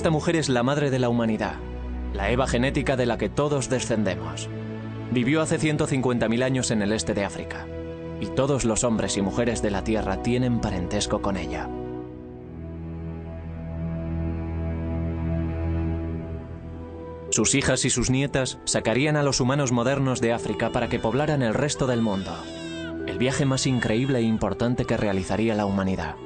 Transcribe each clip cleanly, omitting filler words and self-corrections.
Esta mujer es la madre de la humanidad, la Eva genética de la que todos descendemos. Vivió hace 150.000 años en el este de África, y todos los hombres y mujeres de la Tierra tienen parentesco con ella. Sus hijas y sus nietas sacarían a los humanos modernos de África para que poblaran el resto del mundo. El viaje más increíble e importante que realizaría la humanidad.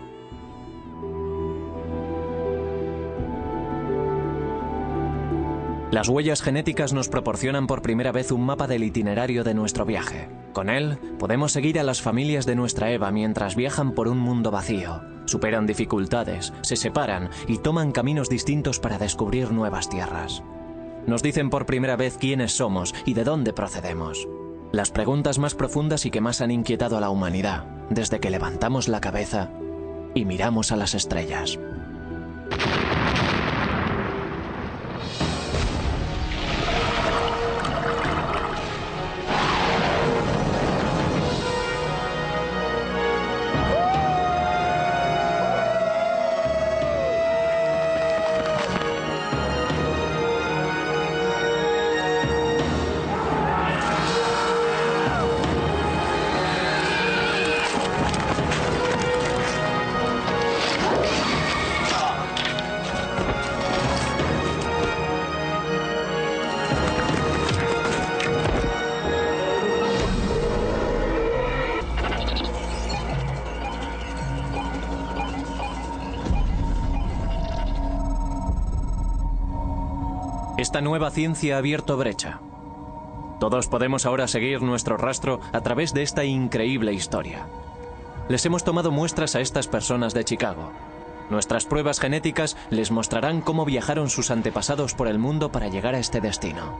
Las huellas genéticas nos proporcionan por primera vez un mapa del itinerario de nuestro viaje. Con él, podemos seguir a las familias de nuestra Eva mientras viajan por un mundo vacío, superan dificultades, se separan y toman caminos distintos para descubrir nuevas tierras. Nos dicen por primera vez quiénes somos y de dónde procedemos. Las preguntas más profundas y que más han inquietado a la humanidad, desde que levantamos la cabeza y miramos a las estrellas. Esta nueva ciencia ha abierto brecha. Todos podemos ahora seguir nuestro rastro a través de esta increíble historia. Les hemos tomado muestras a estas personas de Chicago. Nuestras pruebas genéticas les mostrarán cómo viajaron sus antepasados por el mundo para llegar a este destino.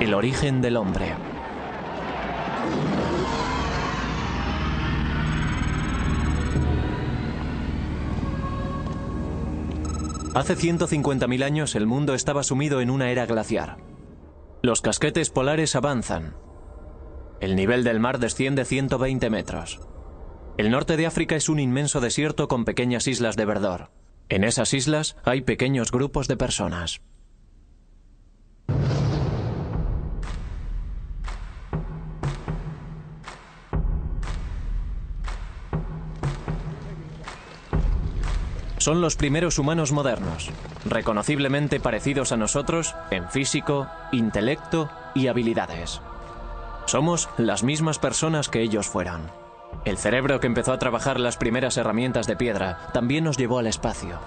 El origen del hombre. Hace 150.000 años el mundo estaba sumido en una era glaciar. Los casquetes polares avanzan. El nivel del mar desciende 120 metros. El norte de África es un inmenso desierto con pequeñas islas de verdor. En esas islas hay pequeños grupos de personas. Son los primeros humanos modernos, reconociblemente parecidos a nosotros en físico, intelecto y habilidades. Somos las mismas personas que ellos fueron. El cerebro que empezó a trabajar las primeras herramientas de piedra también nos llevó al espacio.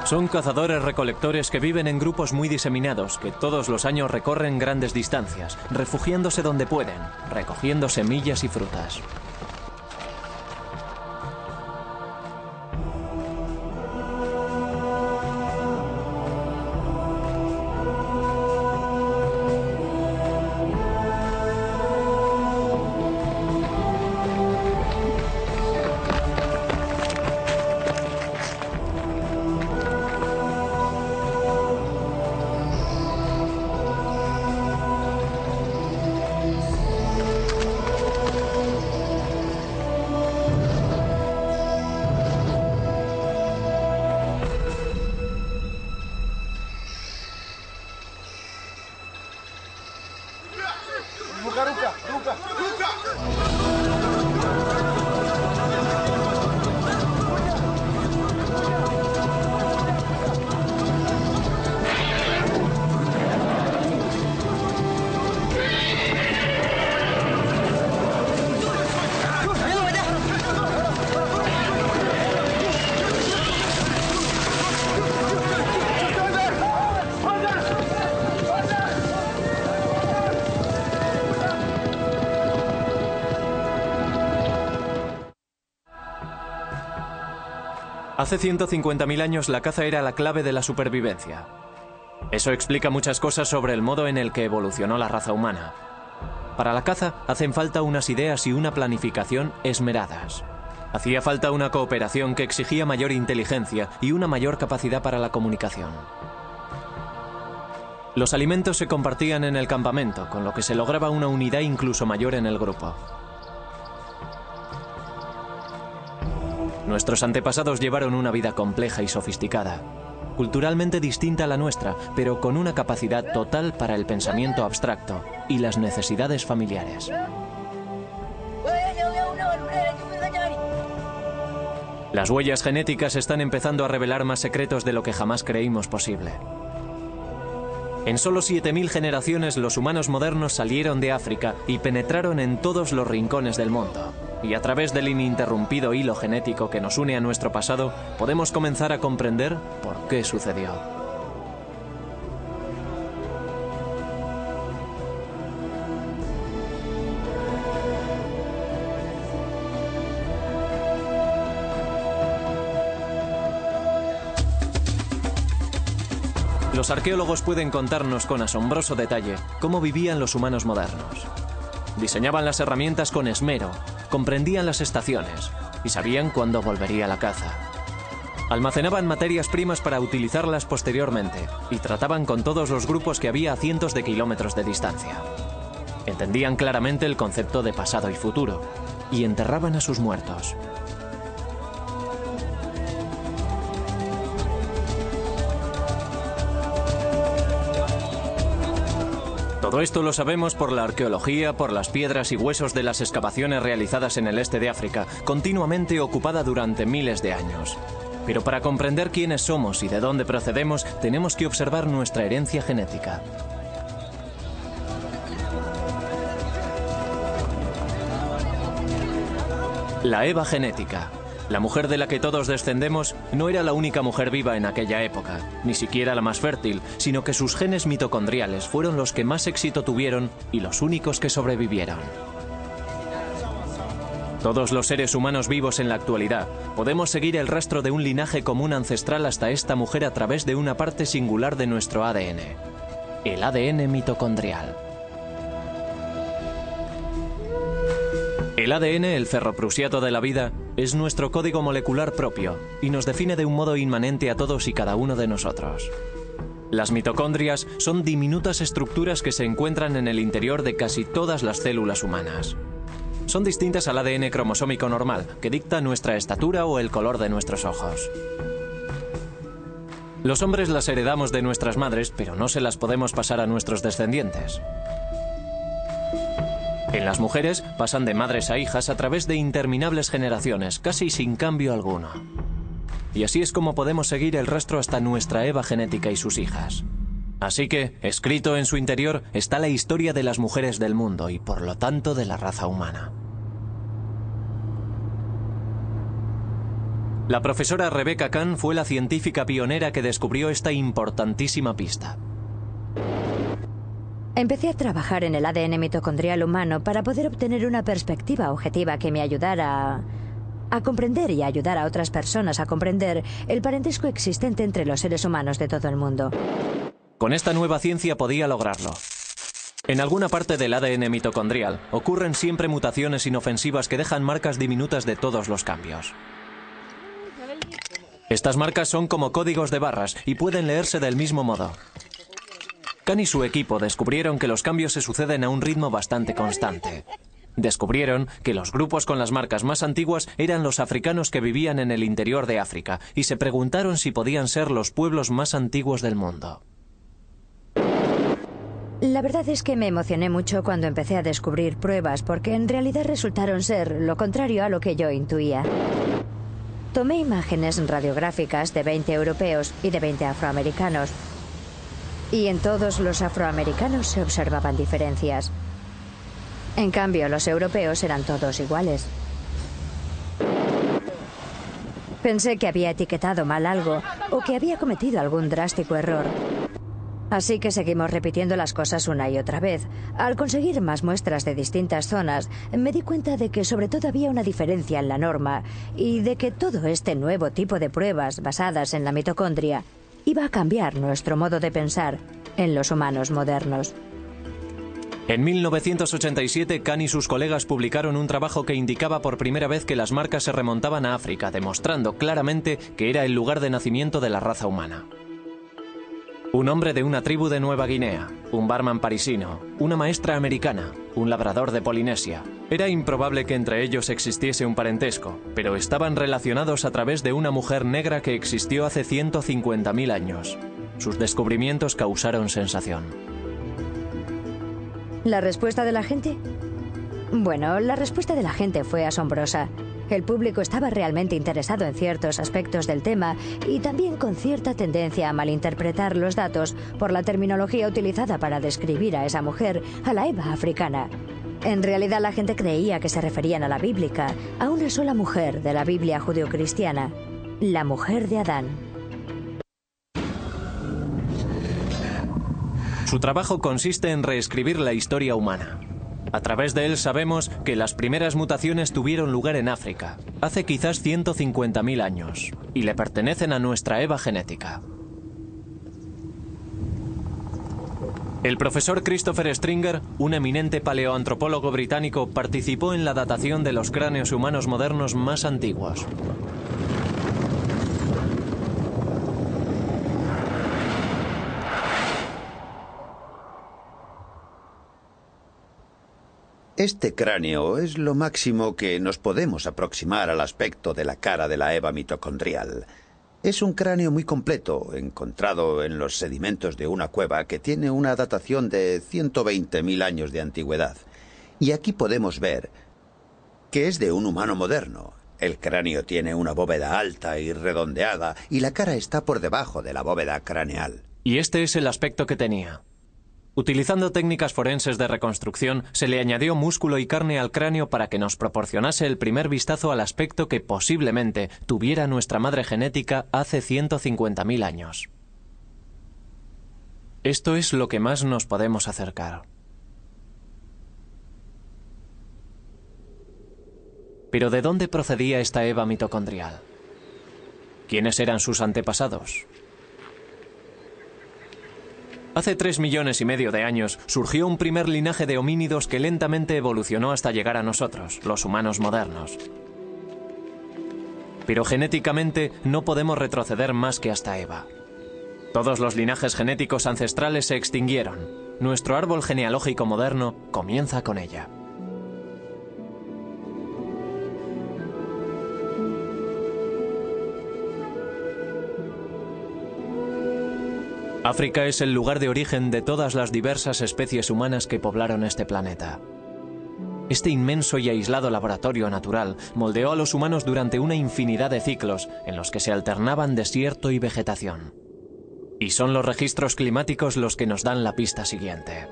Son cazadores-recolectores que viven en grupos muy diseminados, que todos los años recorren grandes distancias, refugiándose donde pueden, recogiendo semillas y frutas. Hace 150.000 años la caza era la clave de la supervivencia. Eso explica muchas cosas sobre el modo en el que evolucionó la raza humana. Para la caza hacen falta unas ideas y una planificación esmeradas. Hacía falta una cooperación que exigía mayor inteligencia y una mayor capacidad para la comunicación. Los alimentos se compartían en el campamento, con lo que se lograba una unidad incluso mayor en el grupo. Nuestros antepasados llevaron una vida compleja y sofisticada, culturalmente distinta a la nuestra, pero con una capacidad total para el pensamiento abstracto y las necesidades familiares. Las huellas genéticas están empezando a revelar más secretos de lo que jamás creímos posible. En solo 7000 generaciones los humanos modernos salieron de África y penetraron en todos los rincones del mundo. Y a través del ininterrumpido hilo genético que nos une a nuestro pasado, podemos comenzar a comprender por qué sucedió. Los arqueólogos pueden contarnos con asombroso detalle cómo vivían los humanos modernos. Diseñaban las herramientas con esmero, comprendían las estaciones y sabían cuándo volvería la caza. Almacenaban materias primas para utilizarlas posteriormente y trataban con todos los grupos que había a cientos de kilómetros de distancia. Entendían claramente el concepto de pasado y futuro y enterraban a sus muertos. Todo esto lo sabemos por la arqueología, por las piedras y huesos de las excavaciones realizadas en el este de África, continuamente ocupada durante miles de años. Pero para comprender quiénes somos y de dónde procedemos, tenemos que observar nuestra herencia genética. La Eva genética. La mujer de la que todos descendemos no era la única mujer viva en aquella época, ni siquiera la más fértil, sino que sus genes mitocondriales fueron los que más éxito tuvieron y los únicos que sobrevivieron. Todos los seres humanos vivos en la actualidad podemos seguir el rastro de un linaje común ancestral hasta esta mujer a través de una parte singular de nuestro ADN, el ADN mitocondrial. El ADN, el ferroprusiato de la vida, es nuestro código molecular propio y nos define de un modo inmanente a todos y cada uno de nosotros. Las mitocondrias son diminutas estructuras que se encuentran en el interior de casi todas las células humanas. Son distintas al ADN cromosómico normal, que dicta nuestra estatura o el color de nuestros ojos. Los hombres las heredamos de nuestras madres, pero no se las podemos pasar a nuestros descendientes. En las mujeres pasan de madres a hijas a través de interminables generaciones, casi sin cambio alguno. Y así es como podemos seguir el rastro hasta nuestra Eva genética y sus hijas. Así que, escrito en su interior, está la historia de las mujeres del mundo y, por lo tanto, de la raza humana. La profesora Rebecca Kahn fue la científica pionera que descubrió esta importantísima pista. Empecé a trabajar en el ADN mitocondrial humano para poder obtener una perspectiva objetiva que me ayudara a comprender y a ayudar a otras personas a comprender el parentesco existente entre los seres humanos de todo el mundo. Con esta nueva ciencia podía lograrlo. En alguna parte del ADN mitocondrial ocurren siempre mutaciones inofensivas que dejan marcas diminutas de todos los cambios. Estas marcas son como códigos de barras y pueden leerse del mismo modo. Kahn y su equipo descubrieron que los cambios se suceden a un ritmo bastante constante. Descubrieron que los grupos con las marcas más antiguas eran los africanos que vivían en el interior de África y se preguntaron si podían ser los pueblos más antiguos del mundo. La verdad es que me emocioné mucho cuando empecé a descubrir pruebas porque en realidad resultaron ser lo contrario a lo que yo intuía. Tomé imágenes radiográficas de 20 europeos y de 20 afroamericanos. Y en todos los afroamericanos se observaban diferencias. En cambio, los europeos eran todos iguales. Pensé que había etiquetado mal algo o que había cometido algún drástico error. Así que seguimos repitiendo las cosas una y otra vez. Al conseguir más muestras de distintas zonas, me di cuenta de que sobre todo había una diferencia en la norma y de que todo este nuevo tipo de pruebas basadas en la mitocondria iba a cambiar nuestro modo de pensar en los humanos modernos. En 1987, Khan y sus colegas publicaron un trabajo que indicaba por primera vez que las marcas se remontaban a África, demostrando claramente que era el lugar de nacimiento de la raza humana. Un hombre de una tribu de Nueva Guinea, un barman parisino, una maestra americana, un labrador de Polinesia. Era improbable que entre ellos existiese un parentesco, pero estaban relacionados a través de una mujer negra que existió hace 150.000 años. Sus descubrimientos causaron sensación. ¿La respuesta de la gente? Bueno, la respuesta de la gente fue asombrosa. El público estaba realmente interesado en ciertos aspectos del tema y también con cierta tendencia a malinterpretar los datos por la terminología utilizada para describir a esa mujer, a la Eva africana. En realidad la gente creía que se referían a la bíblica, a una sola mujer de la Biblia judeocristiana, la mujer de Adán. Su trabajo consiste en reescribir la historia humana. A través de él sabemos que las primeras mutaciones tuvieron lugar en África, hace quizás 150.000 años, y le pertenecen a nuestra Eva genética. El profesor Christopher Stringer, un eminente paleoantropólogo británico, participó en la datación de los cráneos humanos modernos más antiguos. Este cráneo es lo máximo que nos podemos aproximar al aspecto de la cara de la Eva mitocondrial. Es un cráneo muy completo, encontrado en los sedimentos de una cueva que tiene una datación de 120.000 años de antigüedad. Y aquí podemos ver que es de un humano moderno. El cráneo tiene una bóveda alta y redondeada y la cara está por debajo de la bóveda craneal. Y este es el aspecto que tenía. Utilizando técnicas forenses de reconstrucción, se le añadió músculo y carne al cráneo para que nos proporcionase el primer vistazo al aspecto que posiblemente tuviera nuestra madre genética hace 150.000 años. Esto es lo que más nos podemos acercar. Pero ¿de dónde procedía esta Eva mitocondrial? ¿Quiénes eran sus antepasados? Hace 3,5 millones de años surgió un primer linaje de homínidos que lentamente evolucionó hasta llegar a nosotros, los humanos modernos. Pero genéticamente no podemos retroceder más que hasta Eva. Todos los linajes genéticos ancestrales se extinguieron. Nuestro árbol genealógico moderno comienza con ella. África es el lugar de origen de todas las diversas especies humanas que poblaron este planeta. Este inmenso y aislado laboratorio natural moldeó a los humanos durante una infinidad de ciclos en los que se alternaban desierto y vegetación. Y son los registros climáticos los que nos dan la pista siguiente.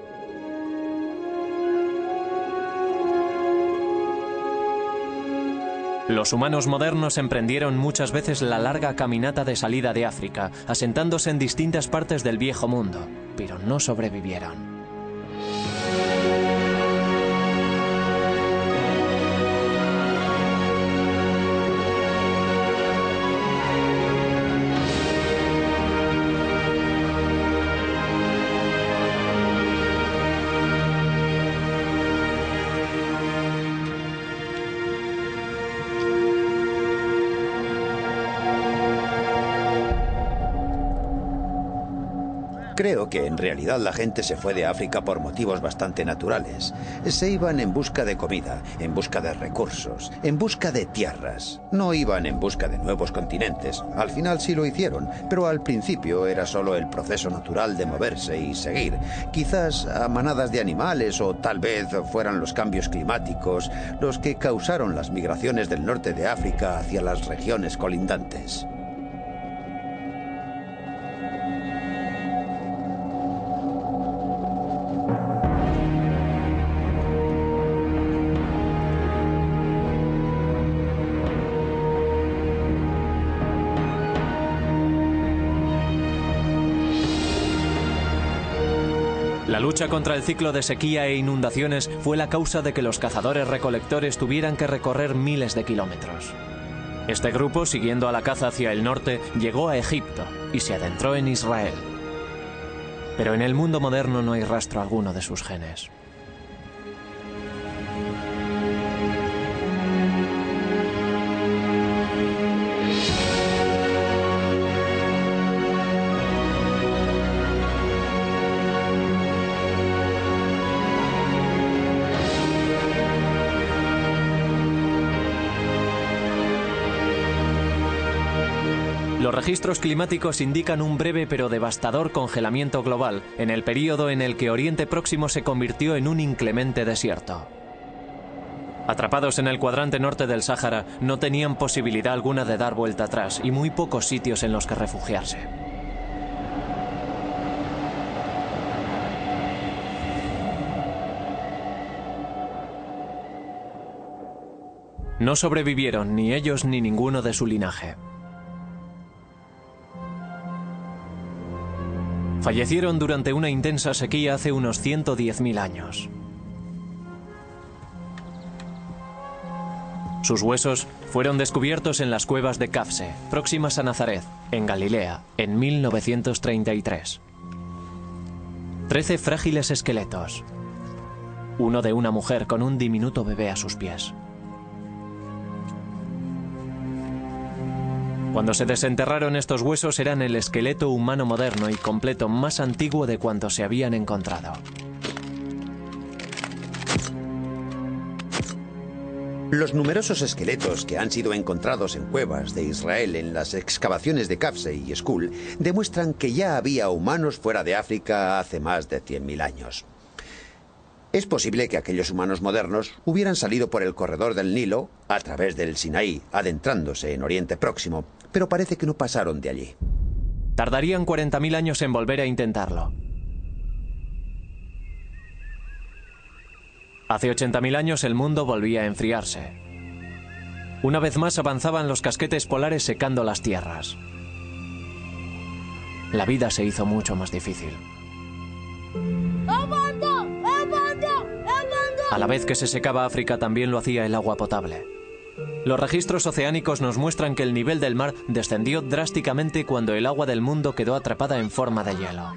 Los humanos modernos emprendieron muchas veces la larga caminata de salida de África, asentándose en distintas partes del viejo mundo, pero no sobrevivieron. Creo que en realidad la gente se fue de África por motivos bastante naturales. Se iban en busca de comida, en busca de recursos, en busca de tierras. No iban en busca de nuevos continentes. Al final sí lo hicieron, pero al principio era solo el proceso natural de moverse y seguir. Quizás a manadas de animales o tal vez fueran los cambios climáticos los que causaron las migraciones del norte de África hacia las regiones colindantes. La lucha contra el ciclo de sequía e inundaciones fue la causa de que los cazadores-recolectores tuvieran que recorrer miles de kilómetros. Este grupo, siguiendo a la caza hacia el norte, llegó a Egipto y se adentró en Israel. Pero en el mundo moderno no hay rastro alguno de sus genes. Los registros climáticos indican un breve pero devastador congelamiento global en el período en el que Oriente Próximo se convirtió en un inclemente desierto. Atrapados en el cuadrante norte del Sáhara, no tenían posibilidad alguna de dar vuelta atrás y muy pocos sitios en los que refugiarse. No sobrevivieron ni ellos ni ninguno de su linaje. Fallecieron durante una intensa sequía hace unos 110.000 años. Sus huesos fueron descubiertos en las cuevas de Kafse, próximas a Nazaret, en Galilea, en 1933. 13 frágiles esqueletos. Uno de una mujer con un diminuto bebé a sus pies. Cuando se desenterraron estos huesos eran el esqueleto humano moderno y completo más antiguo de cuantos se habían encontrado. Los numerosos esqueletos que han sido encontrados en cuevas de Israel en las excavaciones de Kafse y Skul demuestran que ya había humanos fuera de África hace más de 100.000 años. Es posible que aquellos humanos modernos hubieran salido por el corredor del Nilo a través del Sinaí, adentrándose en Oriente Próximo, pero parece que no pasaron de allí. Tardarían 40.000 años en volver a intentarlo. Hace 80.000 años el mundo volvía a enfriarse. Una vez más avanzaban los casquetes polares secando las tierras. La vida se hizo mucho más difícil. A la vez que se secaba África, también lo hacía el agua potable. Los registros oceánicos nos muestran que el nivel del mar descendió drásticamente cuando el agua del mundo quedó atrapada en forma de hielo.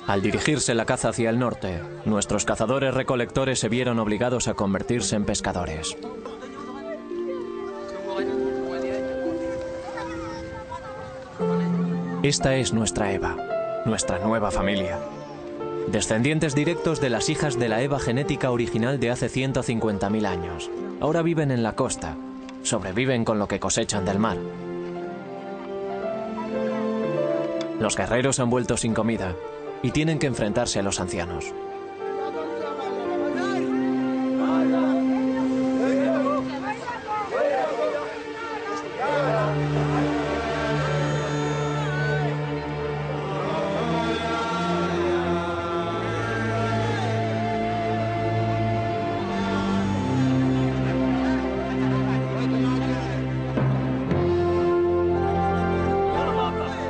Al dirigirse la caza hacia el norte, nuestros cazadores-recolectores se vieron obligados a convertirse en pescadores. Esta es nuestra Eva, nuestra nueva familia. Descendientes directos de las hijas de la Eva genética original de hace 150.000 años. Ahora viven en la costa. Sobreviven con lo que cosechan del mar. Los guerreros han vuelto sin comida y tienen que enfrentarse a los ancianos.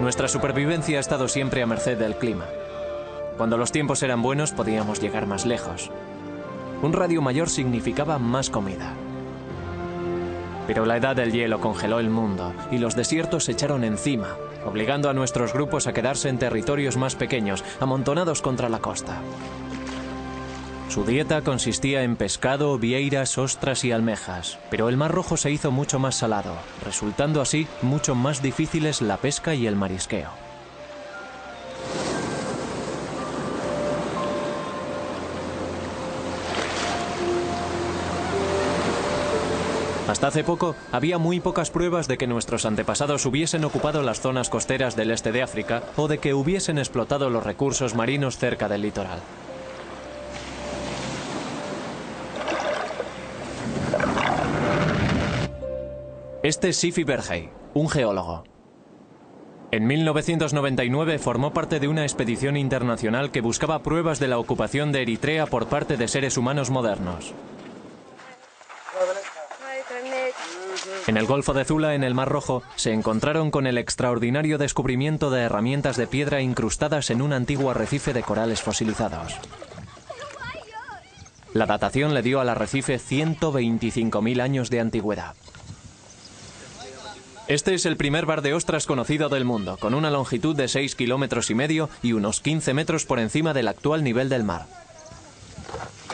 Nuestra supervivencia ha estado siempre a merced del clima. Cuando los tiempos eran buenos podíamos llegar más lejos. Un radio mayor significaba más comida. Pero la edad del hielo congeló el mundo y los desiertos se echaron encima, obligando a nuestros grupos a quedarse en territorios más pequeños, amontonados contra la costa. Su dieta consistía en pescado, vieiras, ostras y almejas, pero el Mar Rojo se hizo mucho más salado, resultando así mucho más difíciles la pesca y el marisqueo. Hasta hace poco, había muy pocas pruebas de que nuestros antepasados hubiesen ocupado las zonas costeras del este de África o de que hubiesen explotado los recursos marinos cerca del litoral. Este es Sifi Bergey, un geólogo. En 1999 formó parte de una expedición internacional que buscaba pruebas de la ocupación de Eritrea por parte de seres humanos modernos. En el Golfo de Zula, en el Mar Rojo, se encontraron con el extraordinario descubrimiento de herramientas de piedra incrustadas en un antiguo arrecife de corales fosilizados. La datación le dio al arrecife 125.000 años de antigüedad. Este es el primer bar de ostras conocido del mundo, con una longitud de 6,5 kilómetros y unos 15 metros por encima del actual nivel del mar.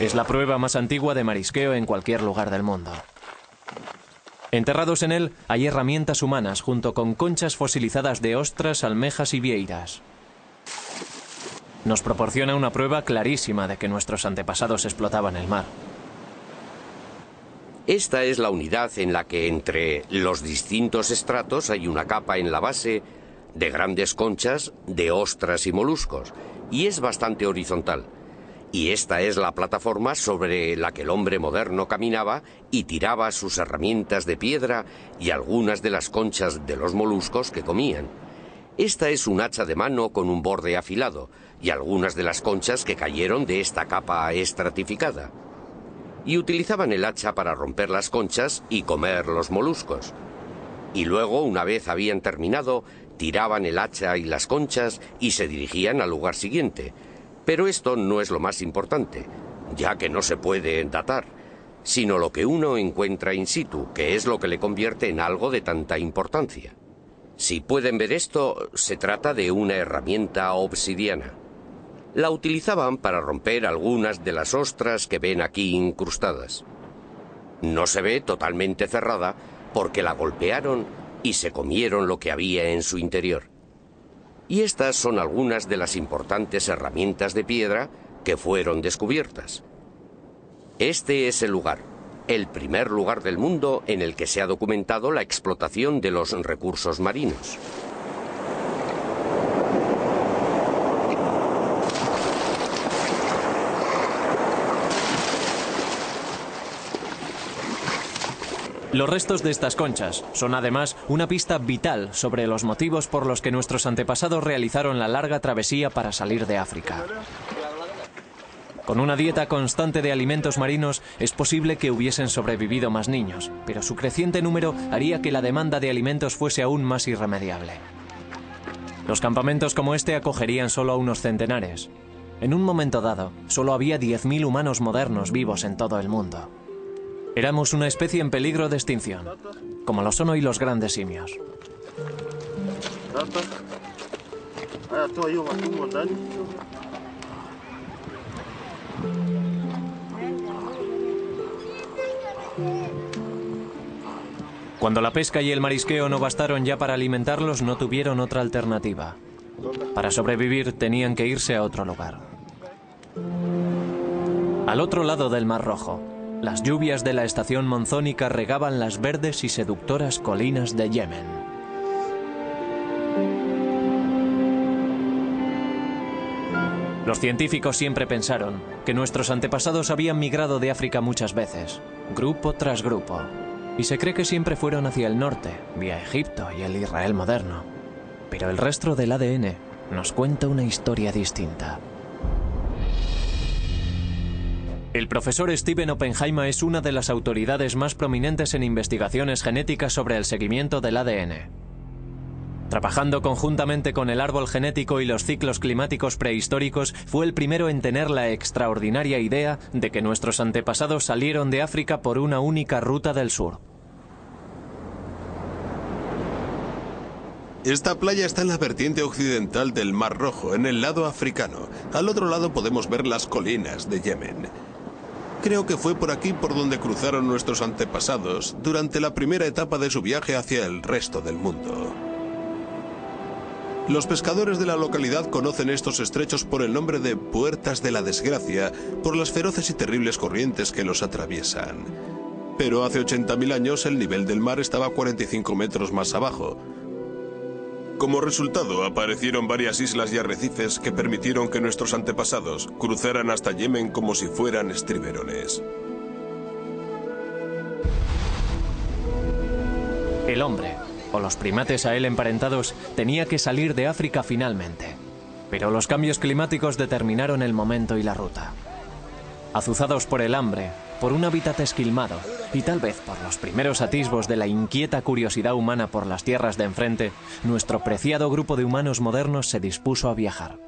Es la prueba más antigua de marisqueo en cualquier lugar del mundo. Enterrados en él hay herramientas humanas junto con conchas fosilizadas de ostras, almejas y vieiras. Nos proporciona una prueba clarísima de que nuestros antepasados explotaban el mar. Esta es la unidad en la que entre los distintos estratos hay una capa en la base de grandes conchas, de ostras y moluscos, y es bastante horizontal. Y esta es la plataforma sobre la que el hombre moderno caminaba y tiraba sus herramientas de piedra y algunas de las conchas de los moluscos que comían. Esta es un hacha de mano con un borde afilado y algunas de las conchas que cayeron de esta capa estratificada. Y utilizaban el hacha para romper las conchas y comer los moluscos. Y luego, una vez habían terminado, tiraban el hacha y las conchas y se dirigían al lugar siguiente. Pero esto no es lo más importante, ya que no se puede datar, sino lo que uno encuentra in situ, que es lo que le convierte en algo de tanta importancia. Si pueden ver esto, se trata de una herramienta obsidiana. La utilizaban para romper algunas de las ostras que ven aquí incrustadas. No se ve totalmente cerrada porque la golpearon y se comieron lo que había en su interior. Y estas son algunas de las importantes herramientas de piedra que fueron descubiertas. Este es el lugar, el primer lugar del mundo en el que se ha documentado la explotación de los recursos marinos. Los restos de estas conchas son además una pista vital sobre los motivos por los que nuestros antepasados realizaron la larga travesía para salir de África. Con una dieta constante de alimentos marinos es posible que hubiesen sobrevivido más niños, pero su creciente número haría que la demanda de alimentos fuese aún más irremediable. Los campamentos como este acogerían solo a unos centenares. En un momento dado, solo había 10.000 humanos modernos vivos en todo el mundo. Éramos una especie en peligro de extinción, como lo son hoy los grandes simios. Cuando la pesca y el marisqueo no bastaron ya para alimentarlos, no tuvieron otra alternativa. Para sobrevivir tenían que irse a otro lugar. Al otro lado del Mar Rojo, las lluvias de la estación monzónica regaban las verdes y seductoras colinas de Yemen. Los científicos siempre pensaron que nuestros antepasados habían migrado de África muchas veces, grupo tras grupo, y se cree que siempre fueron hacia el norte, vía Egipto y el Israel moderno. Pero el rastro del ADN nos cuenta una historia distinta. El profesor Stephen Oppenheimer es una de las autoridades más prominentes en investigaciones genéticas sobre el seguimiento del ADN. Trabajando conjuntamente con el árbol genético y los ciclos climáticos prehistóricos, fue el primero en tener la extraordinaria idea de que nuestros antepasados salieron de África por una única ruta del sur. Esta playa está en la vertiente occidental del Mar Rojo, en el lado africano. Al otro lado podemos ver las colinas de Yemen. Creo que fue por aquí por donde cruzaron nuestros antepasados durante la primera etapa de su viaje hacia el resto del mundo. Los pescadores de la localidad conocen estos estrechos por el nombre de Puertas de la Desgracia, por las feroces y terribles corrientes que los atraviesan. Pero hace 80.000 años el nivel del mar estaba 45 metros más abajo. Como resultado, aparecieron varias islas y arrecifes que permitieron que nuestros antepasados cruzaran hasta Yemen como si fueran estriberones. El hombre, o los primates a él emparentados, tenía que salir de África finalmente. Pero los cambios climáticos determinaron el momento y la ruta. Azuzados por el hambre, por un hábitat esquilmado y tal vez por los primeros atisbos de la inquieta curiosidad humana por las tierras de enfrente, nuestro preciado grupo de humanos modernos se dispuso a viajar.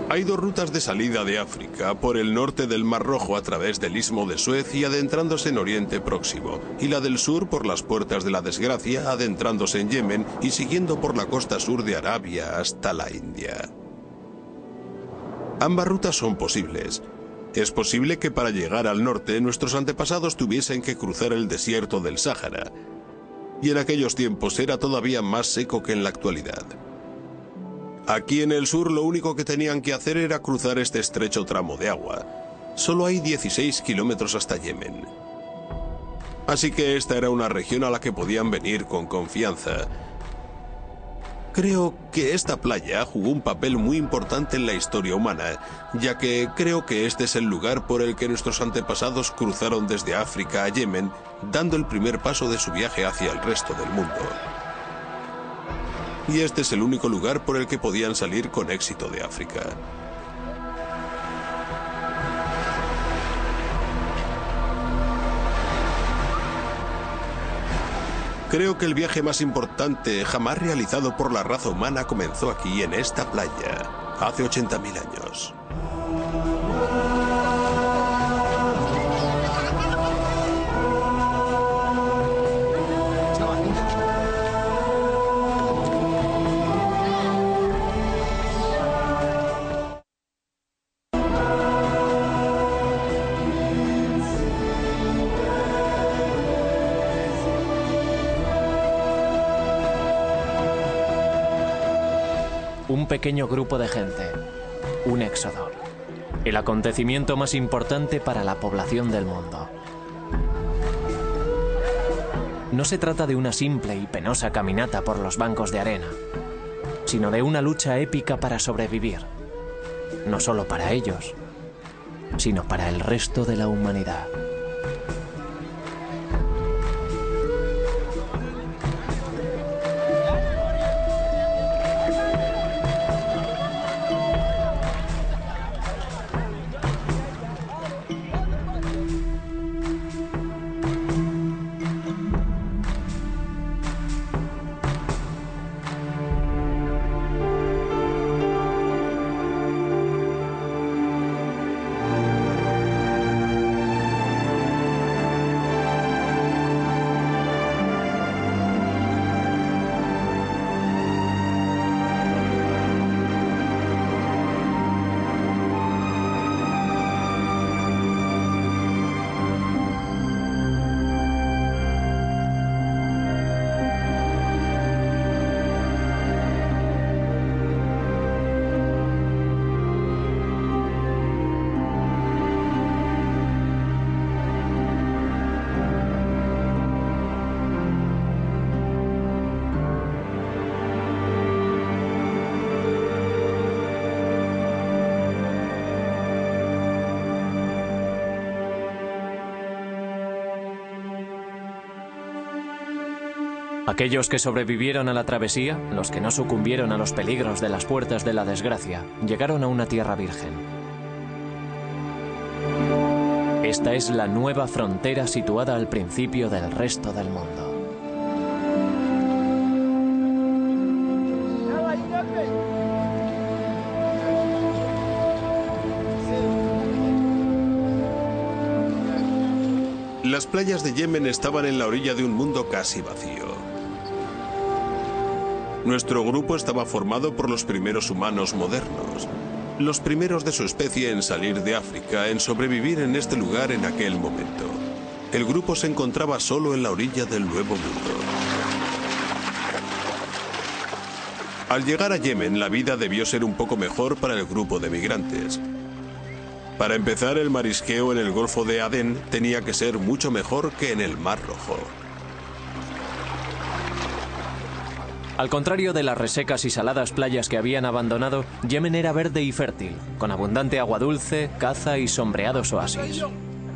Hay dos rutas de salida de África, por el norte del Mar Rojo a través del Istmo de Suez y adentrándose en Oriente Próximo, y la del sur por las Puertas de la Desgracia, adentrándose en Yemen y siguiendo por la costa sur de Arabia hasta la India. Ambas rutas son posibles. Es posible que para llegar al norte nuestros antepasados tuviesen que cruzar el desierto del Sáhara, y en aquellos tiempos era todavía más seco que en la actualidad. Aquí en el sur lo único que tenían que hacer era cruzar este estrecho tramo de agua. Solo hay 16 kilómetros hasta Yemen. Así que esta era una región a la que podían venir con confianza. Creo que esta playa jugó un papel muy importante en la historia humana, ya que creo que este es el lugar por el que nuestros antepasados cruzaron desde África a Yemen, dando el primer paso de su viaje hacia el resto del mundo. Y este es el único lugar por el que podían salir con éxito de África. Creo que el viaje más importante jamás realizado por la raza humana comenzó aquí, en esta playa, hace 80.000 años. Un pequeño grupo de gente, un éxodo, el acontecimiento más importante para la población del mundo. No se trata de una simple y penosa caminata por los bancos de arena, sino de una lucha épica para sobrevivir, no solo para ellos, sino para el resto de la humanidad. Aquellos que sobrevivieron a la travesía, los que no sucumbieron a los peligros de las puertas de la desgracia, llegaron a una tierra virgen. Esta es la nueva frontera situada al principio del resto del mundo. Las playas de Yemen estaban en la orilla de un mundo casi vacío. Nuestro grupo estaba formado por los primeros humanos modernos, los primeros de su especie en salir de África, en sobrevivir en este lugar en aquel momento. El grupo se encontraba solo en la orilla del Nuevo Mundo. Al llegar a Yemen, la vida debió ser un poco mejor para el grupo de migrantes. Para empezar, el marisqueo en el Golfo de Adén tenía que ser mucho mejor que en el Mar Rojo. Al contrario de las resecas y saladas playas que habían abandonado, Yemen era verde y fértil, con abundante agua dulce, caza y sombreados oasis.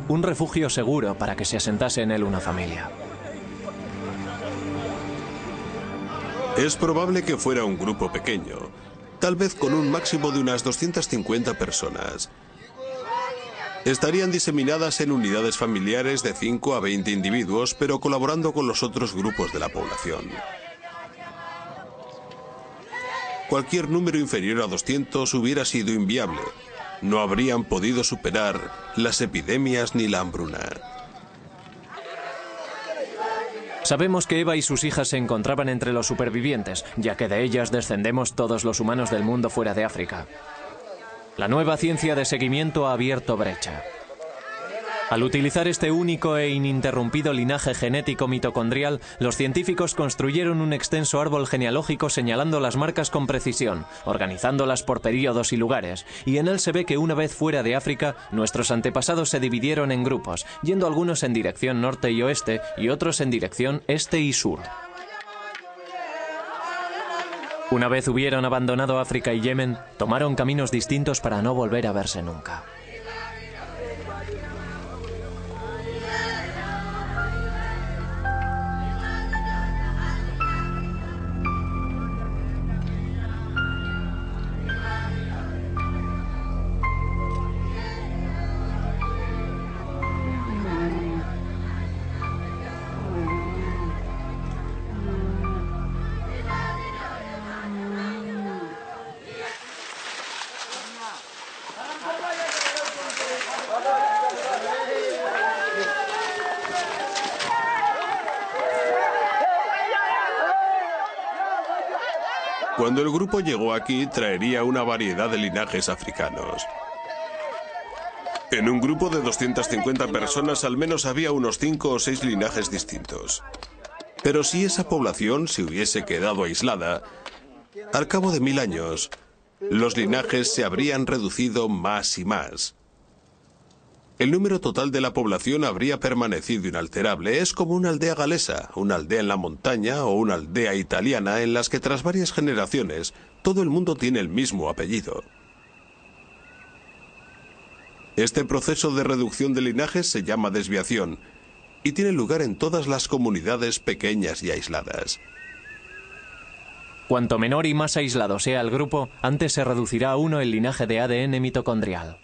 Un refugio seguro para que se asentase en él una familia. Es probable que fuera un grupo pequeño, tal vez con un máximo de unas 250 personas. Estarían diseminadas en unidades familiares de 5 a 20 individuos, pero colaborando con los otros grupos de la población. Cualquier número inferior a 200 hubiera sido inviable. No habrían podido superar las epidemias ni la hambruna. Sabemos que Eva y sus hijas se encontraban entre los supervivientes, ya que de ellas descendemos todos los humanos del mundo fuera de África. La nueva ciencia de seguimiento ha abierto brecha. Al utilizar este único e ininterrumpido linaje genético mitocondrial, los científicos construyeron un extenso árbol genealógico señalando las marcas con precisión, organizándolas por períodos y lugares, y en él se ve que una vez fuera de África, nuestros antepasados se dividieron en grupos, yendo algunos en dirección norte y oeste y otros en dirección este y sur. Una vez hubieron abandonado África y Yemen, tomaron caminos distintos para no volver a verse nunca. Cuando el grupo llegó aquí, traería una variedad de linajes africanos. En un grupo de 250 personas al menos había unos 5 o 6 linajes distintos. Pero si esa población se hubiese quedado aislada, al cabo de 1000 años, los linajes se habrían reducido más y más. El número total de la población habría permanecido inalterable. Es como una aldea galesa, una aldea en la montaña o una aldea italiana en las que tras varias generaciones todo el mundo tiene el mismo apellido. Este proceso de reducción de linajes se llama desviación y tiene lugar en todas las comunidades pequeñas y aisladas. Cuanto menor y más aislado sea el grupo, antes se reducirá a uno el linaje de ADN mitocondrial.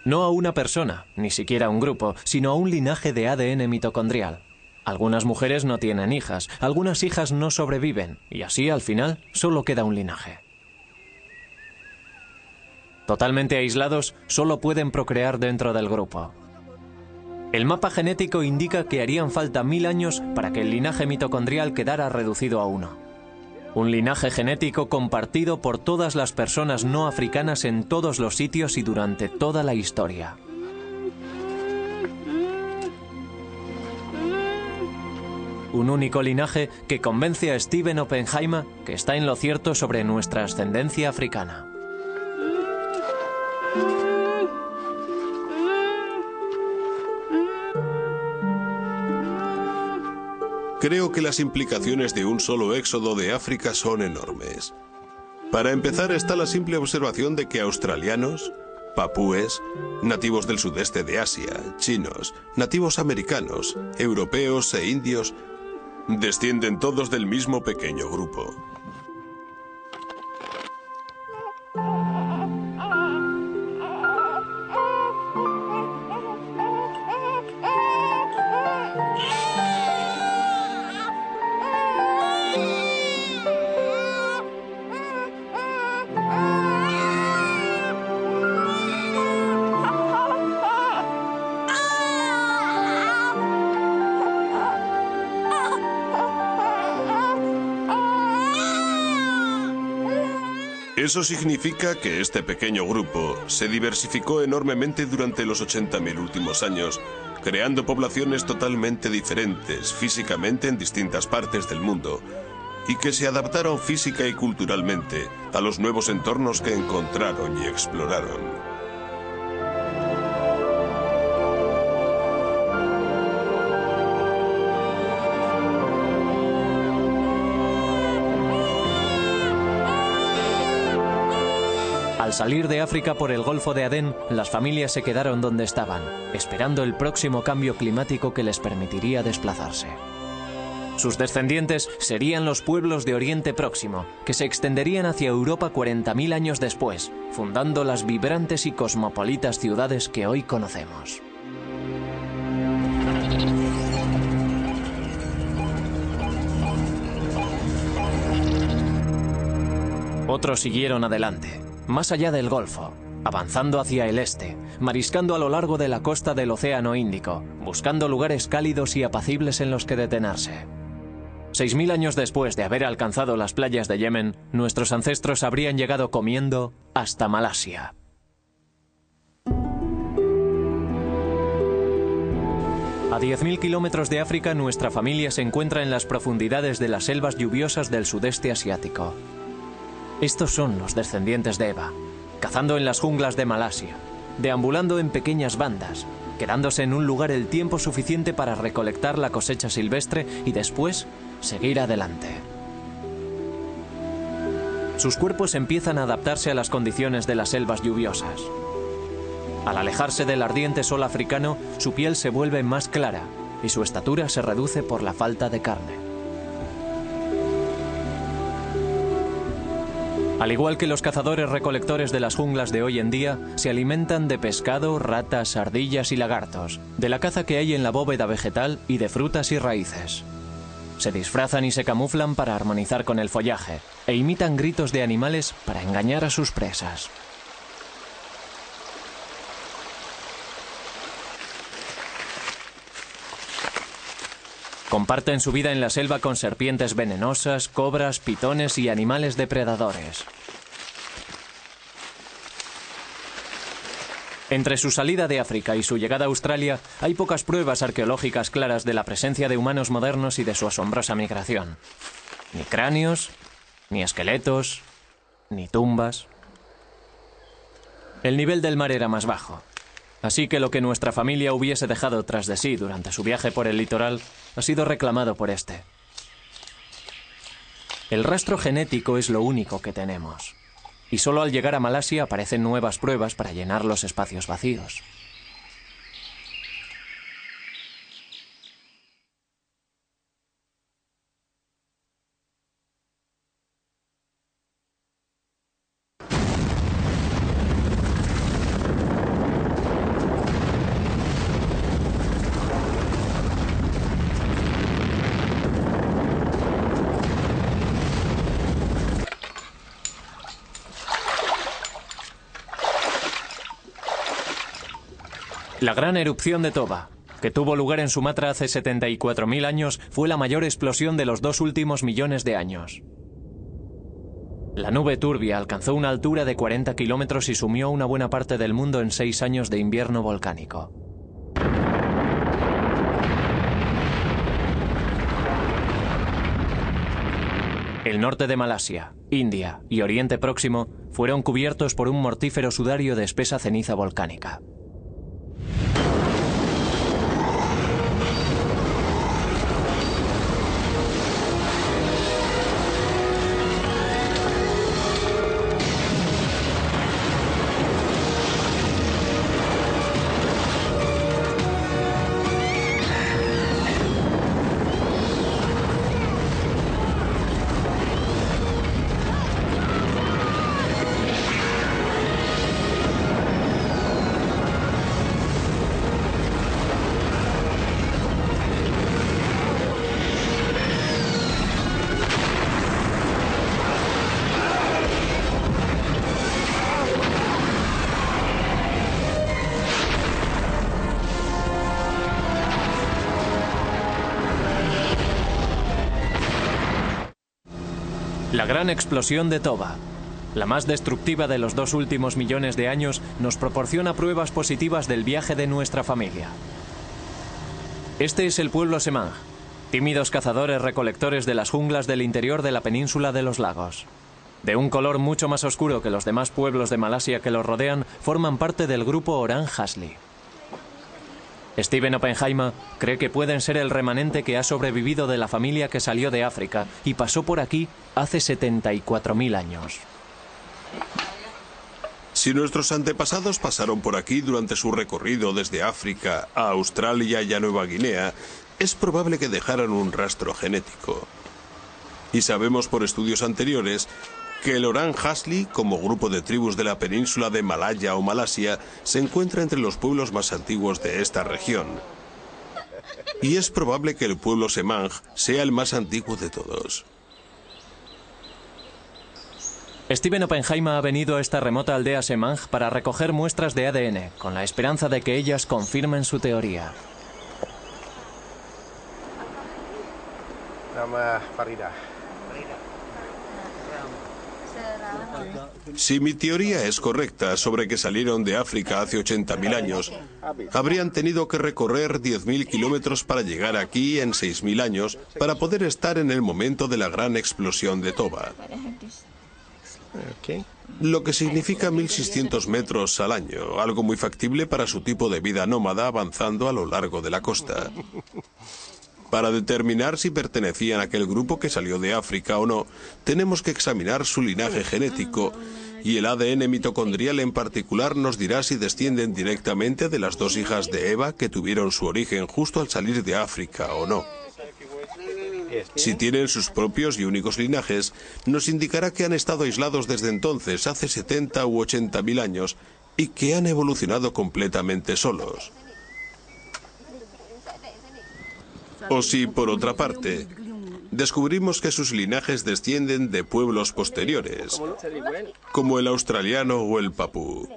No a una persona, ni siquiera a un grupo, sino a un linaje de ADN mitocondrial. Algunas mujeres no tienen hijas, algunas hijas no sobreviven, y así al final solo queda un linaje. Totalmente aislados, solo pueden procrear dentro del grupo. El mapa genético indica que harían falta 1000 años para que el linaje mitocondrial quedara reducido a uno. Un linaje genético compartido por todas las personas no africanas en todos los sitios y durante toda la historia. Un único linaje que convence a Stephen Oppenheimer que está en lo cierto sobre nuestra ascendencia africana. Creo que las implicaciones de un solo éxodo de África son enormes. Para empezar está la simple observación de que australianos, papúes, nativos del sudeste de Asia, chinos, nativos americanos, europeos e indios descienden todos del mismo pequeño grupo. Eso significa que este pequeño grupo se diversificó enormemente durante los 80.000 últimos años, creando poblaciones totalmente diferentes físicamente en distintas partes del mundo y que se adaptaron física y culturalmente a los nuevos entornos que encontraron y exploraron. Al salir de África por el Golfo de Adén, las familias se quedaron donde estaban, esperando el próximo cambio climático que les permitiría desplazarse. Sus descendientes serían los pueblos de Oriente Próximo, que se extenderían hacia Europa 40.000 años después, fundando las vibrantes y cosmopolitas ciudades que hoy conocemos. Otros siguieron adelante, más allá del Golfo, avanzando hacia el este, mariscando a lo largo de la costa del Océano Índico, buscando lugares cálidos y apacibles en los que detenerse. 6000 años después de haber alcanzado las playas de Yemen, nuestros ancestros habrían llegado comiendo hasta Malasia. A 10.000 kilómetros de África, nuestra familia se encuentra en las profundidades de las selvas lluviosas del sudeste asiático. Estos son los descendientes de Eva, cazando en las junglas de Malasia, deambulando en pequeñas bandas, quedándose en un lugar el tiempo suficiente para recolectar la cosecha silvestre y después seguir adelante. Sus cuerpos empiezan a adaptarse a las condiciones de las selvas lluviosas. Al alejarse del ardiente sol africano, su piel se vuelve más clara y su estatura se reduce por la falta de carne. Al igual que los cazadores-recolectores de las junglas de hoy en día, se alimentan de pescado, ratas, ardillas y lagartos, de la caza que hay en la bóveda vegetal y de frutas y raíces. Se disfrazan y se camuflan para armonizar con el follaje, e imitan gritos de animales para engañar a sus presas. Comparten su vida en la selva con serpientes venenosas, cobras, pitones y animales depredadores. Entre su salida de África y su llegada a Australia, hay pocas pruebas arqueológicas claras de la presencia de humanos modernos y de su asombrosa migración. Ni cráneos, ni esqueletos, ni tumbas. El nivel del mar era más bajo, así que lo que nuestra familia hubiese dejado tras de sí durante su viaje por el litoral ha sido reclamado por este. El rastro genético es lo único que tenemos. Y solo al llegar a Malasia aparecen nuevas pruebas para llenar los espacios vacíos. La gran erupción de Toba, que tuvo lugar en Sumatra hace 74.000 años, fue la mayor explosión de los 2 últimos millones de años. La nube turbia alcanzó una altura de 40 kilómetros y sumió una buena parte del mundo en 6 años de invierno volcánico. El norte de Malasia, India y Oriente Próximo fueron cubiertos por un mortífero sudario de espesa ceniza volcánica. La gran explosión de Toba, la más destructiva de los 2 últimos millones de años, nos proporciona pruebas positivas del viaje de nuestra familia. Este es el pueblo Semang, tímidos cazadores-recolectores de las junglas del interior de la península de los lagos. De un color mucho más oscuro que los demás pueblos de Malasia que los rodean, forman parte del grupo Orang Asli. Stephen Oppenheimer cree que pueden ser el remanente que ha sobrevivido de la familia que salió de África y pasó por aquí hace 74.000 años. Si nuestros antepasados pasaron por aquí durante su recorrido desde África a Australia y a Nueva Guinea, es probable que dejaran un rastro genético. Y sabemos por estudios anteriores que el Orang Asli, como grupo de tribus de la península de Malaya o Malasia, se encuentra entre los pueblos más antiguos de esta región. Y es probable que el pueblo Semang sea el más antiguo de todos. Stephen Oppenheimer ha venido a esta remota aldea Semang para recoger muestras de ADN, con la esperanza de que ellas confirmen su teoría. Nama Farida. Si mi teoría es correcta sobre que salieron de África hace 80.000 años, habrían tenido que recorrer 10.000 kilómetros para llegar aquí en 6.000 años para poder estar en el momento de la gran explosión de Toba. Lo que significa 1.600 metros al año, algo muy factible para su tipo de vida nómada avanzando a lo largo de la costa. Para determinar si pertenecían a aquel grupo que salió de África o no, tenemos que examinar su linaje genético, y el ADN mitocondrial en particular nos dirá si descienden directamente de las dos hijas de Eva que tuvieron su origen justo al salir de África o no. Si tienen sus propios y únicos linajes, nos indicará que han estado aislados desde entonces, hace 70 u 80.000 años, y que han evolucionado completamente solos. O si, por otra parte, descubrimos que sus linajes descienden de pueblos posteriores, como el australiano o el papú.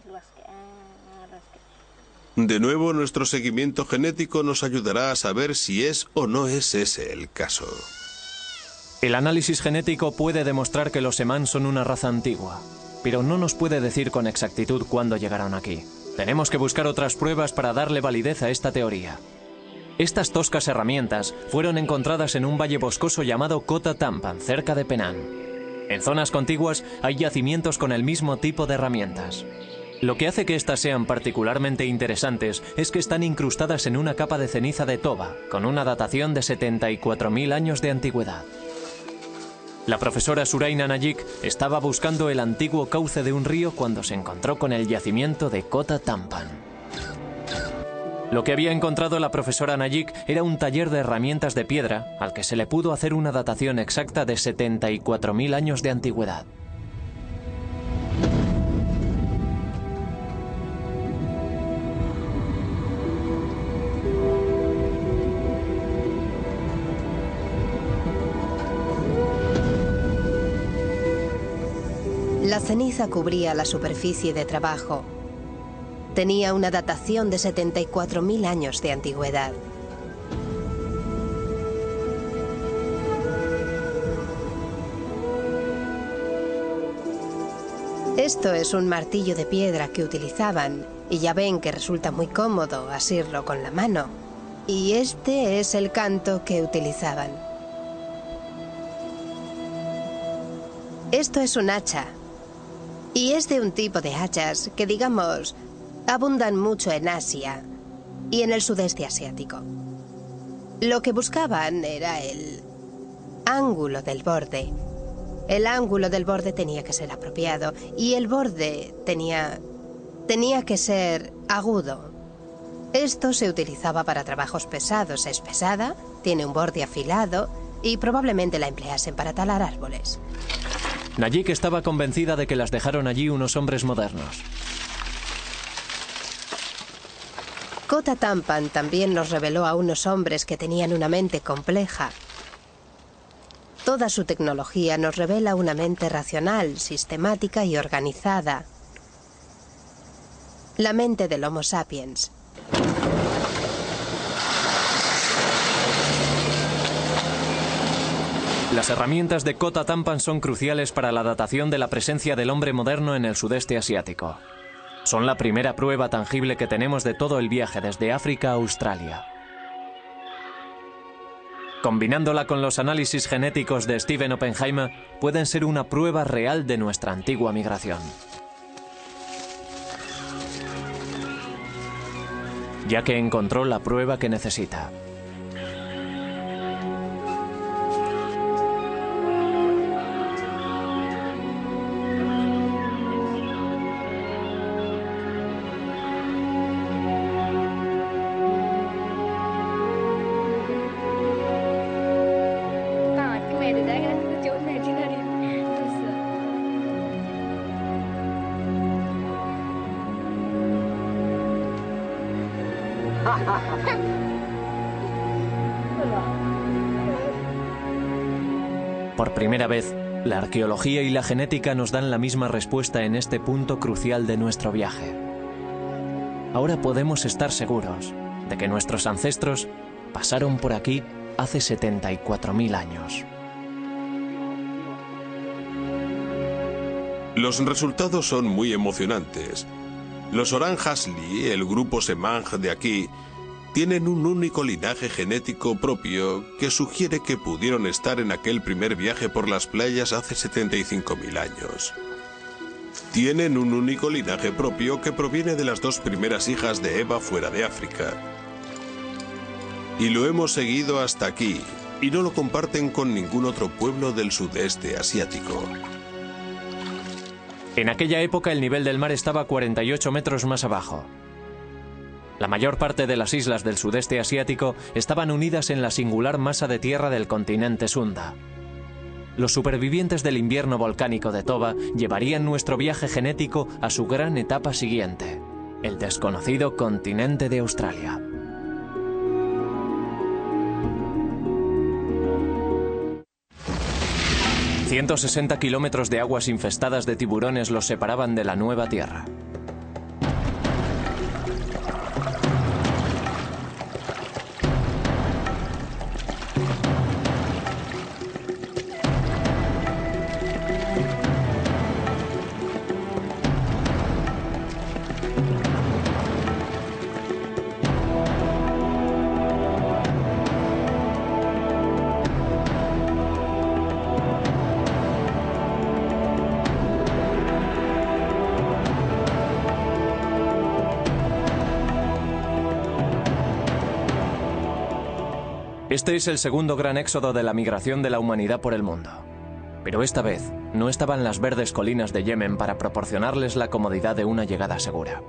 De nuevo, nuestro seguimiento genético nos ayudará a saber si es o no es ese el caso. El análisis genético puede demostrar que los Semán son una raza antigua, pero no nos puede decir con exactitud cuándo llegaron aquí. Tenemos que buscar otras pruebas para darle validez a esta teoría. Estas toscas herramientas fueron encontradas en un valle boscoso llamado Kota Tampan, cerca de Penang. En zonas contiguas hay yacimientos con el mismo tipo de herramientas. Lo que hace que estas sean particularmente interesantes es que están incrustadas en una capa de ceniza de Toba, con una datación de 74.000 años de antigüedad. La profesora Suraina Nayik estaba buscando el antiguo cauce de un río cuando se encontró con el yacimiento de Kota Tampan. Lo que había encontrado la profesora Nayik era un taller de herramientas de piedra al que se le pudo hacer una datación exacta de 74.000 años de antigüedad. La ceniza cubría la superficie de trabajo. Tenía una datación de 74.000 años de antigüedad. Esto es un martillo de piedra que utilizaban, y ya ven que resulta muy cómodo asirlo con la mano. Y este es el canto que utilizaban. Esto es un hacha. Y es de un tipo de hachas que, digamos, abundan mucho en Asia y en el sudeste asiático. Lo que buscaban era el ángulo del borde. El ángulo del borde tenía que ser apropiado y el borde tenía que ser agudo. Esto se utilizaba para trabajos pesados. Es pesada, tiene un borde afilado y probablemente la empleasen para talar árboles. Nayik estaba convencida de que las dejaron allí unos hombres modernos. Kota Tampan también nos reveló a unos hombres que tenían una mente compleja. Toda su tecnología nos revela una mente racional, sistemática y organizada. La mente del Homo sapiens. Las herramientas de Kota Tampan son cruciales para la datación de la presencia del hombre moderno en el sudeste asiático. Son la primera prueba tangible que tenemos de todo el viaje desde África a Australia. Combinándola con los análisis genéticos de Stephen Oppenheimer, pueden ser una prueba real de nuestra antigua migración. Ya que encontró la prueba que necesita. Por primera vez, la arqueología y la genética nos dan la misma respuesta en este punto crucial de nuestro viaje. Ahora podemos estar seguros de que nuestros ancestros pasaron por aquí hace 74.000 años. Los resultados son muy emocionantes. Los Oranjashli, el grupo Semang de aquí, tienen un único linaje genético propio que sugiere que pudieron estar en aquel primer viaje por las playas hace 75.000 años. Tienen un único linaje propio que proviene de las dos primeras hijas de Eva fuera de África. Y lo hemos seguido hasta aquí, y no lo comparten con ningún otro pueblo del sudeste asiático. En aquella época el nivel del mar estaba 48 metros más abajo. La mayor parte de las islas del sudeste asiático estaban unidas en la singular masa de tierra del continente Sunda. Los supervivientes del invierno volcánico de Toba llevarían nuestro viaje genético a su gran etapa siguiente, el desconocido continente de Australia. ...160 kilómetros de aguas infestadas de tiburones los separaban de la nueva tierra. Este es el segundo gran éxodo de la migración de la humanidad por el mundo. Pero esta vez no estaban las verdes colinas de Yemen para proporcionarles la comodidad de una llegada segura.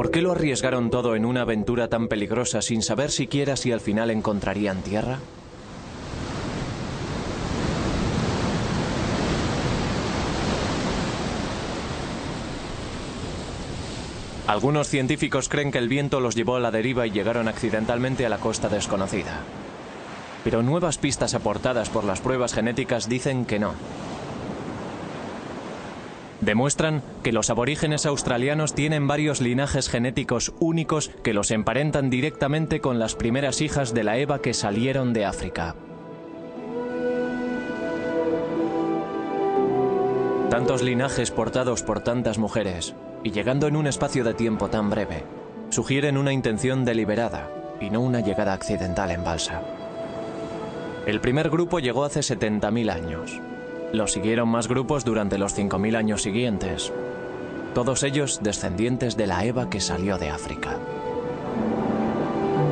¿Por qué lo arriesgaron todo en una aventura tan peligrosa sin saber siquiera si al final encontrarían tierra? Algunos científicos creen que el viento los llevó a la deriva y llegaron accidentalmente a la costa desconocida. Pero nuevas pistas aportadas por las pruebas genéticas dicen que no. Demuestran que los aborígenes australianos tienen varios linajes genéticos únicos que los emparentan directamente con las primeras hijas de la Eva que salieron de África. Tantos linajes portados por tantas mujeres, y llegando en un espacio de tiempo tan breve, sugieren una intención deliberada y no una llegada accidental en balsa. El primer grupo llegó hace 70.000 años. Lo siguieron más grupos durante los 5.000 años siguientes, todos ellos descendientes de la Eva que salió de África.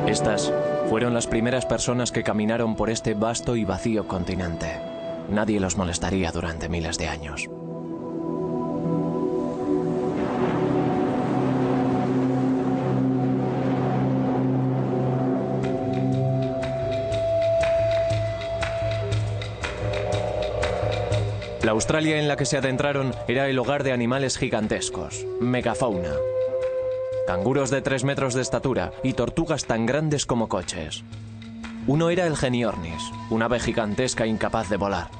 Estas fueron las primeras personas que caminaron por este vasto y vacío continente. Nadie los molestaría durante miles de años. La Australia en la que se adentraron era el hogar de animales gigantescos, megafauna. Canguros de 3 metros de estatura y tortugas tan grandes como coches. Uno era el Geniornis, un ave gigantesca incapaz de volar.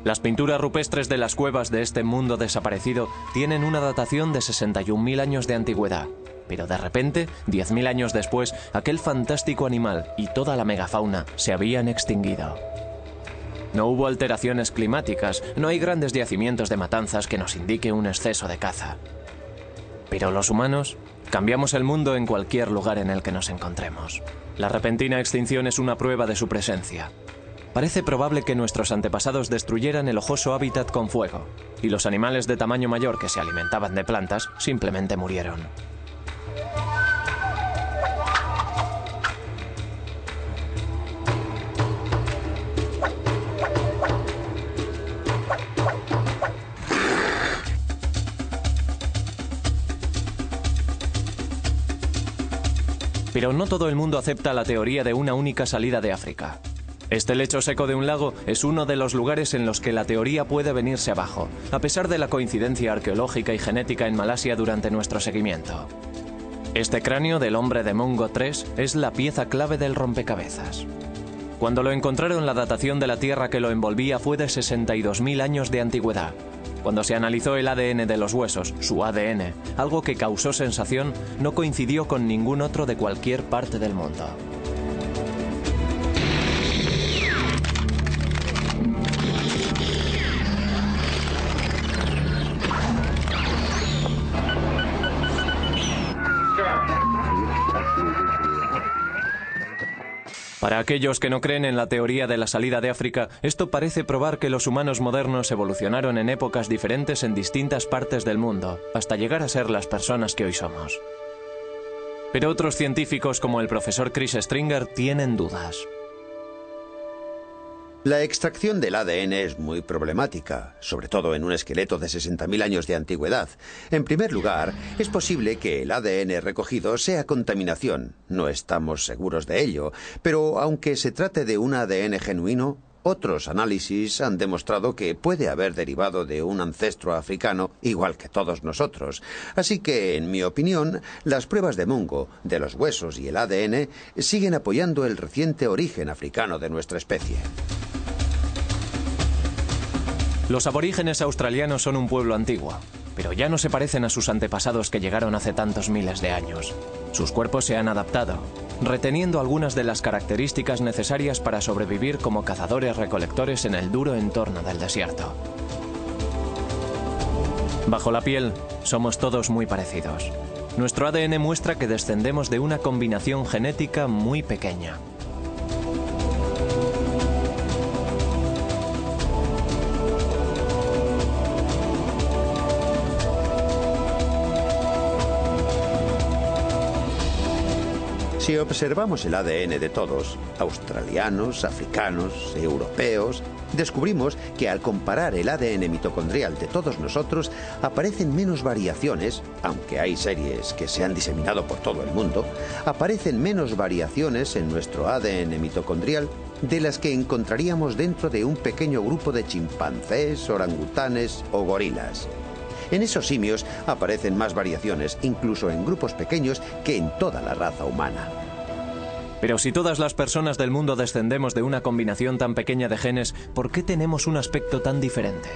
Las pinturas rupestres de las cuevas de este mundo desaparecido tienen una datación de 61.000 años de antigüedad. Pero de repente, 10.000 años después, aquel fantástico animal y toda la megafauna se habían extinguido. No hubo alteraciones climáticas, no hay grandes yacimientos de matanzas que nos indique un exceso de caza. Pero los humanos cambiamos el mundo en cualquier lugar en el que nos encontremos. La repentina extinción es una prueba de su presencia. Parece probable que nuestros antepasados destruyeran el ojoso hábitat con fuego, y los animales de tamaño mayor que se alimentaban de plantas simplemente murieron. Pero no todo el mundo acepta la teoría de una única salida de África. Este lecho seco de un lago es uno de los lugares en los que la teoría puede venirse abajo, a pesar de la coincidencia arqueológica y genética en Malasia durante nuestro seguimiento. Este cráneo del hombre de Mungo III es la pieza clave del rompecabezas. Cuando lo encontraron, la datación de la tierra que lo envolvía fue de 62.000 años de antigüedad. Cuando se analizó el ADN de los huesos, su ADN, algo que causó sensación, no coincidió con ningún otro de cualquier parte del mundo. Para aquellos que no creen en la teoría de la salida de África, esto parece probar que los humanos modernos evolucionaron en épocas diferentes en distintas partes del mundo, hasta llegar a ser las personas que hoy somos. Pero otros científicos, como el profesor Chris Stringer, tienen dudas. La extracción del ADN es muy problemática, sobre todo en un esqueleto de 60.000 años de antigüedad. En primer lugar, es posible que el ADN recogido sea contaminación. No estamos seguros de ello, pero aunque se trate de un ADN genuino, otros análisis han demostrado que puede haber derivado de un ancestro africano, igual que todos nosotros. Así que, en mi opinión, las pruebas de Mungo, de los huesos y el ADN siguen apoyando el reciente origen africano de nuestra especie. Los aborígenes australianos son un pueblo antiguo, pero ya no se parecen a sus antepasados que llegaron hace tantos miles de años. Sus cuerpos se han adaptado, reteniendo algunas de las características necesarias para sobrevivir como cazadores-recolectores en el duro entorno del desierto. Bajo la piel, somos todos muy parecidos. Nuestro ADN muestra que descendemos de una combinación genética muy pequeña. Si observamos el ADN de todos, australianos, africanos, europeos, descubrimos que al comparar el ADN mitocondrial de todos nosotros aparecen menos variaciones, aunque hay series que se han diseminado por todo el mundo, aparecen menos variaciones en nuestro ADN mitocondrial de las que encontraríamos dentro de un pequeño grupo de chimpancés, orangutanes o gorilas. En esos simios aparecen más variaciones, incluso en grupos pequeños, que en toda la raza humana. Pero si todas las personas del mundo descendemos de una combinación tan pequeña de genes, ¿por qué tenemos un aspecto tan diferente?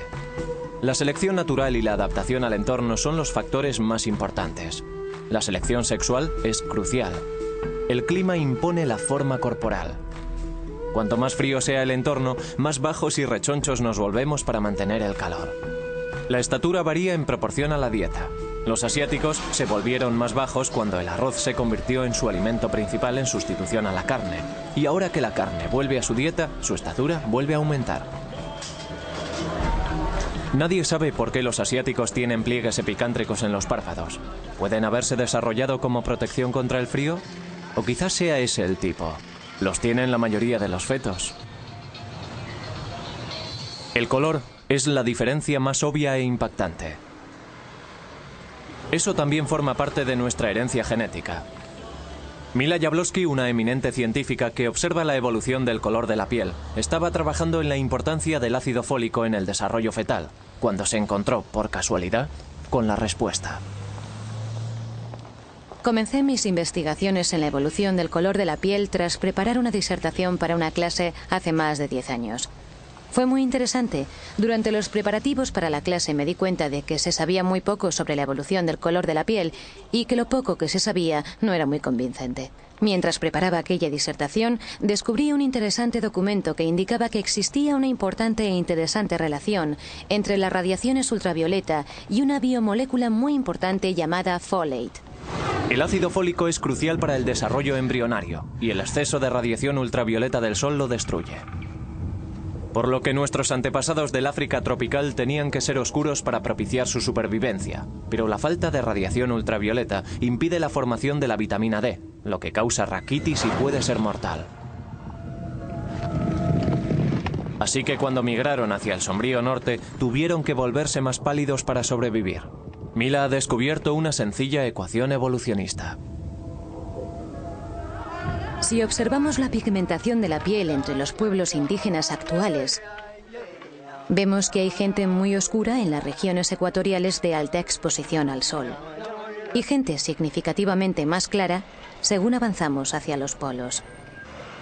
La selección natural y la adaptación al entorno son los factores más importantes. La selección sexual es crucial. El clima impone la forma corporal. Cuanto más frío sea el entorno, más bajos y rechonchos nos volvemos para mantener el calor. La estatura varía en proporción a la dieta. Los asiáticos se volvieron más bajos cuando el arroz se convirtió en su alimento principal en sustitución a la carne. Y ahora que la carne vuelve a su dieta, su estatura vuelve a aumentar. Nadie sabe por qué los asiáticos tienen pliegues epicántricos en los párpados. ¿Pueden haberse desarrollado como protección contra el frío? O quizás sea ese el tipo. Los tienen la mayoría de los fetos. El color es la diferencia más obvia e impactante. Eso también forma parte de nuestra herencia genética. Mila Jablonski, una eminente científica que observa la evolución del color de la piel, estaba trabajando en la importancia del ácido fólico en el desarrollo fetal, cuando se encontró, por casualidad, con la respuesta. Comencé mis investigaciones en la evolución del color de la piel tras preparar una disertación para una clase hace más de 10 años. Fue muy interesante. Durante los preparativos para la clase me di cuenta de que se sabía muy poco sobre la evolución del color de la piel y que lo poco que se sabía no era muy convincente. Mientras preparaba aquella disertación, descubrí un interesante documento que indicaba que existía una importante e interesante relación entre las radiaciones ultravioleta y una biomolécula muy importante llamada folate. El ácido fólico es crucial para el desarrollo embrionario y el exceso de radiación ultravioleta del sol lo destruye. Por lo que nuestros antepasados del África tropical tenían que ser oscuros para propiciar su supervivencia, pero la falta de radiación ultravioleta impide la formación de la vitamina D, lo que causa raquitis y puede ser mortal. Así que cuando migraron hacia el sombrío norte, tuvieron que volverse más pálidos para sobrevivir. Mila ha descubierto una sencilla ecuación evolucionista. Si observamos la pigmentación de la piel entre los pueblos indígenas actuales, vemos que hay gente muy oscura en las regiones ecuatoriales de alta exposición al sol y gente significativamente más clara según avanzamos hacia los polos.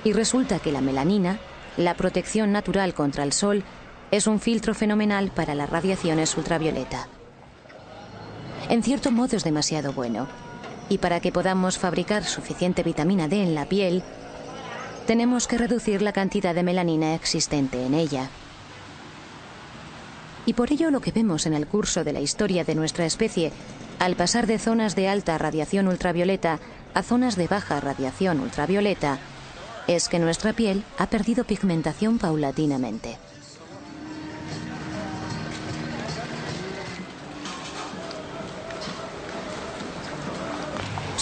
Y resulta que la melanina, la protección natural contra el sol, es un filtro fenomenal para las radiaciones ultravioleta. En cierto modo es demasiado bueno. Y para que podamos fabricar suficiente vitamina D en la piel, tenemos que reducir la cantidad de melanina existente en ella. Y por ello lo que vemos en el curso de la historia de nuestra especie, al pasar de zonas de alta radiación ultravioleta a zonas de baja radiación ultravioleta, es que nuestra piel ha perdido pigmentación paulatinamente.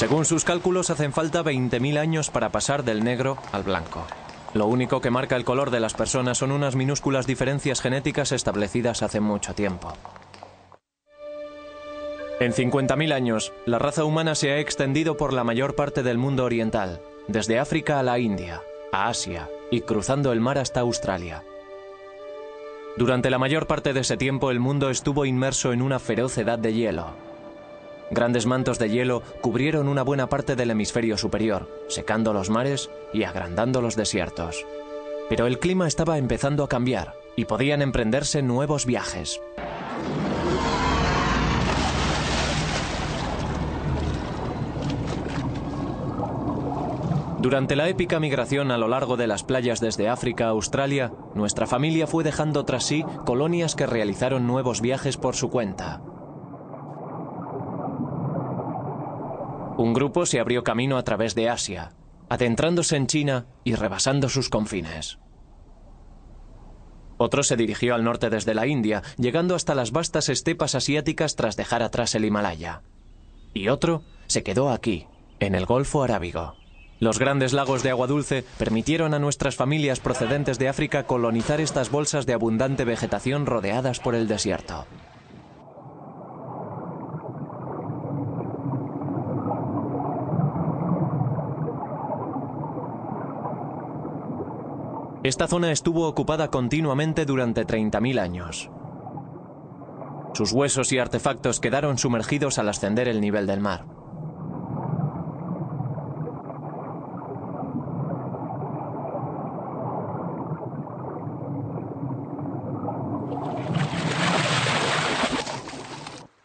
Según sus cálculos, hacen falta 20.000 años para pasar del negro al blanco. Lo único que marca el color de las personas son unas minúsculas diferencias genéticas establecidas hace mucho tiempo. En 50.000 años, la raza humana se ha extendido por la mayor parte del mundo oriental, desde África a la India, a Asia y cruzando el mar hasta Australia. Durante la mayor parte de ese tiempo, el mundo estuvo inmerso en una feroz edad de hielo. Grandes mantos de hielo cubrieron una buena parte del hemisferio superior, secando los mares y agrandando los desiertos. Pero el clima estaba empezando a cambiar y podían emprenderse nuevos viajes. Durante la épica migración a lo largo de las playas desde África a Australia, nuestra familia fue dejando tras sí colonias que realizaron nuevos viajes por su cuenta. Un grupo se abrió camino a través de Asia, adentrándose en China y rebasando sus confines. Otro se dirigió al norte desde la India, llegando hasta las vastas estepas asiáticas tras dejar atrás el Himalaya. Y otro se quedó aquí, en el Golfo Arábigo. Los grandes lagos de agua dulce permitieron a nuestras familias procedentes de África colonizar estas bolsas de abundante vegetación rodeadas por el desierto. Esta zona estuvo ocupada continuamente durante 30.000 años. Sus huesos y artefactos quedaron sumergidos al ascender el nivel del mar.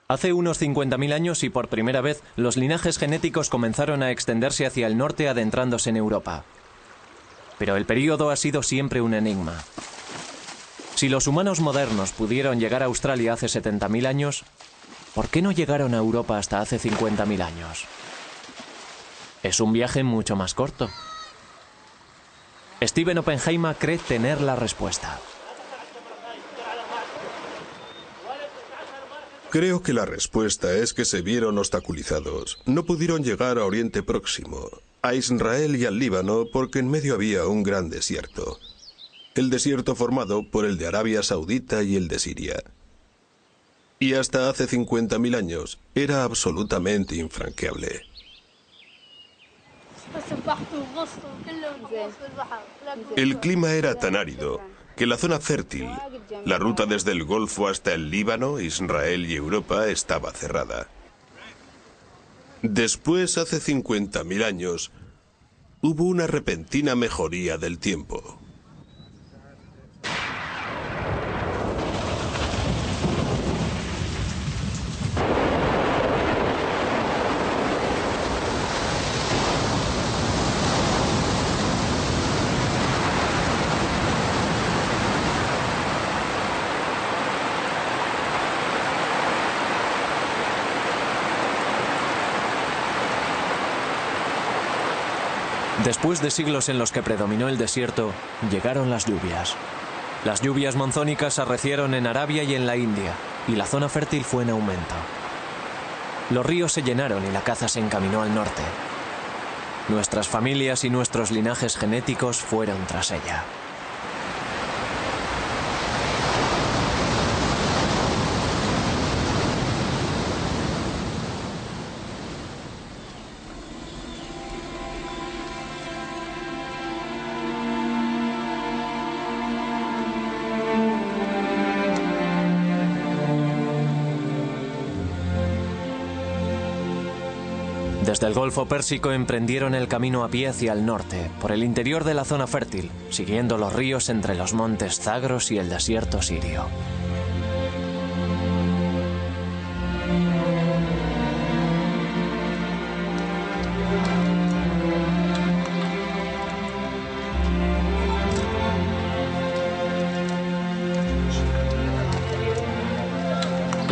Hace unos 50.000 años y por primera vez, los linajes genéticos comenzaron a extenderse hacia el norte adentrándose en Europa. Pero el período ha sido siempre un enigma. Si los humanos modernos pudieron llegar a Australia hace 70.000 años, ¿por qué no llegaron a Europa hasta hace 50.000 años? Es un viaje mucho más corto. Stephen Oppenheimer cree tener la respuesta. Creo que la respuesta es que se vieron obstaculizados. No pudieron llegar a Oriente Próximo, a Israel y al Líbano porque en medio había un gran desierto. El desierto formado por el de Arabia Saudita y el de Siria. Y hasta hace 50.000 años era absolutamente infranqueable. El clima era tan árido que la zona fértil, la ruta desde el Golfo hasta el Líbano, Israel y Europa, estaba cerrada. Después, hace 50.000 años, hubo una repentina mejoría del tiempo. Después de siglos en los que predominó el desierto, llegaron las lluvias. Las lluvias monzónicas arrecieron en Arabia y en la India, y la zona fértil fue en aumento. Los ríos se llenaron y la caza se encaminó al norte. Nuestras familias y nuestros linajes genéticos fueron tras ella. Desde el Golfo Pérsico emprendieron el camino a pie hacia el norte, por el interior de la zona fértil, siguiendo los ríos entre los montes Zagros y el desierto sirio.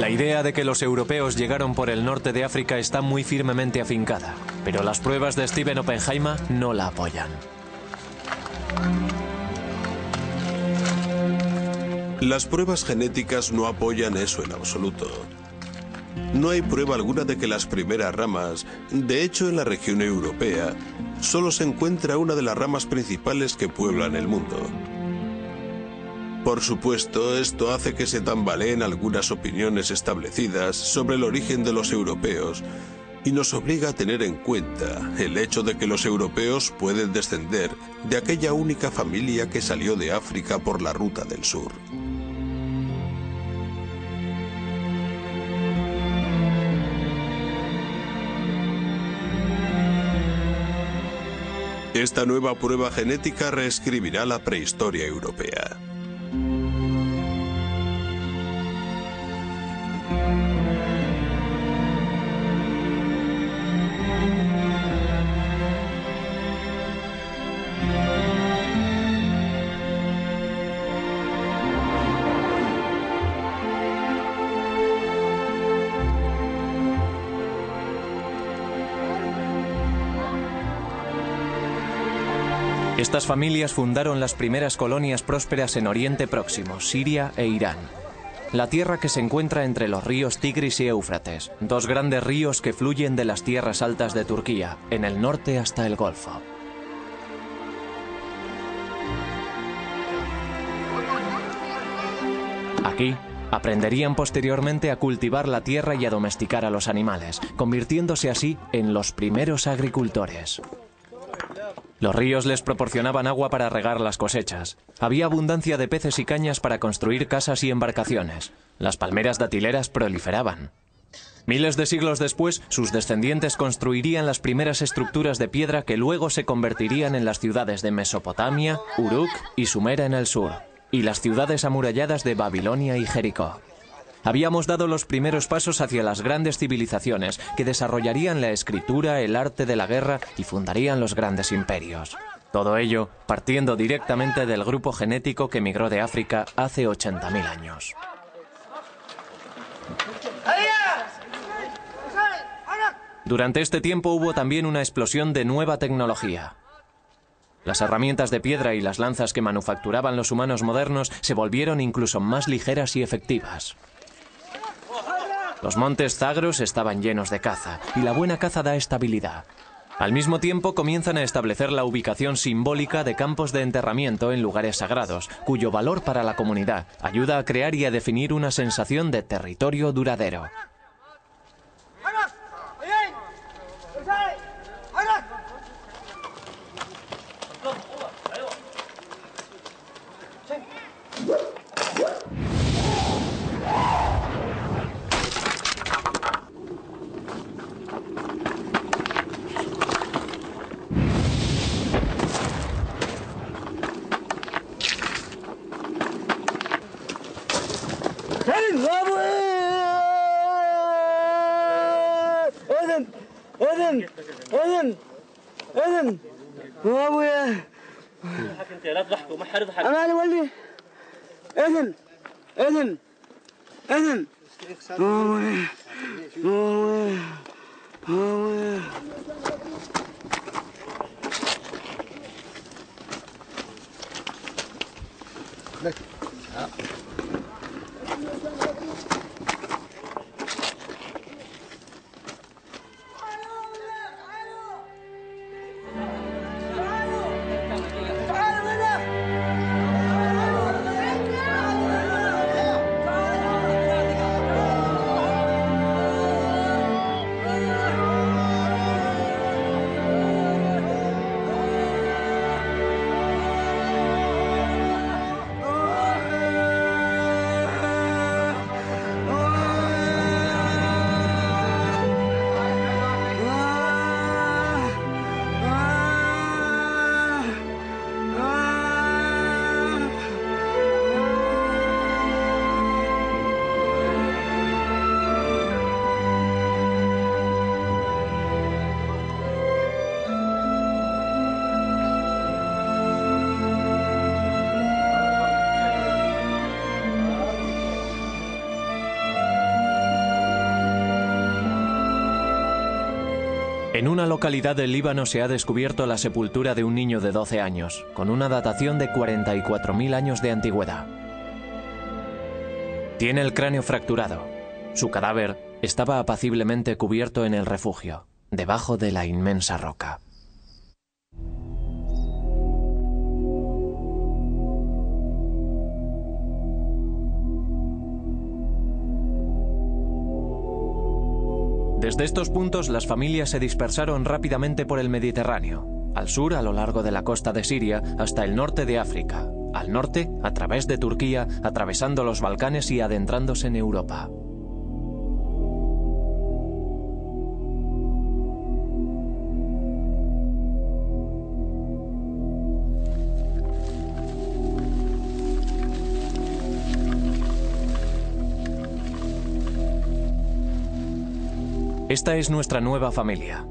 La idea de que los europeos llegaron por el norte de África está muy firmemente afincada, pero las pruebas de Stephen Oppenheimer no la apoyan. Las pruebas genéticas no apoyan eso en absoluto. No hay prueba alguna de que las primeras ramas, de hecho en la región europea, solo se encuentra una de las ramas principales que pueblan el mundo. Por supuesto, esto hace que se tambaleen algunas opiniones establecidas sobre el origen de los europeos y nos obliga a tener en cuenta el hecho de que los europeos pueden descender de aquella única familia que salió de África por la ruta del sur. Esta nueva prueba genética reescribirá la prehistoria europea. Estas familias fundaron las primeras colonias prósperas en Oriente Próximo, Siria e Irán. La tierra que se encuentra entre los ríos Tigris y Éufrates, dos grandes ríos que fluyen de las tierras altas de Turquía, en el norte hasta el Golfo. Aquí aprenderían posteriormente a cultivar la tierra y a domesticar a los animales, convirtiéndose así en los primeros agricultores. Los ríos les proporcionaban agua para regar las cosechas. Había abundancia de peces y cañas para construir casas y embarcaciones. Las palmeras datileras proliferaban. Miles de siglos después, sus descendientes construirían las primeras estructuras de piedra que luego se convertirían en las ciudades de Mesopotamia, Uruk y Sumera en el sur, y las ciudades amuralladas de Babilonia y Jericó. Habíamos dado los primeros pasos hacia las grandes civilizaciones que desarrollarían la escritura, el arte de la guerra y fundarían los grandes imperios. Todo ello partiendo directamente del grupo genético que migró de África hace 80.000 años. Durante este tiempo hubo también una explosión de nueva tecnología. Las herramientas de piedra y las lanzas que manufacturaban los humanos modernos se volvieron incluso más ligeras y efectivas. Los montes Zagros estaban llenos de caza, y la buena caza da estabilidad. Al mismo tiempo comienzan a establecer la ubicación simbólica de campos de enterramiento en lugares sagrados, cuyo valor para la comunidad ayuda a crear y a definir una sensación de territorio duradero. En una localidad del Líbano se ha descubierto la sepultura de un niño de 12 años, con una datación de 44.000 años de antigüedad. Tiene el cráneo fracturado. Su cadáver estaba apaciblemente cubierto en el refugio, debajo de la inmensa roca. Desde estos puntos las familias se dispersaron rápidamente por el Mediterráneo, al sur a lo largo de la costa de Siria hasta el norte de África, al norte a través de Turquía, atravesando los Balcanes y adentrándose en Europa. Esta es nuestra nueva familia.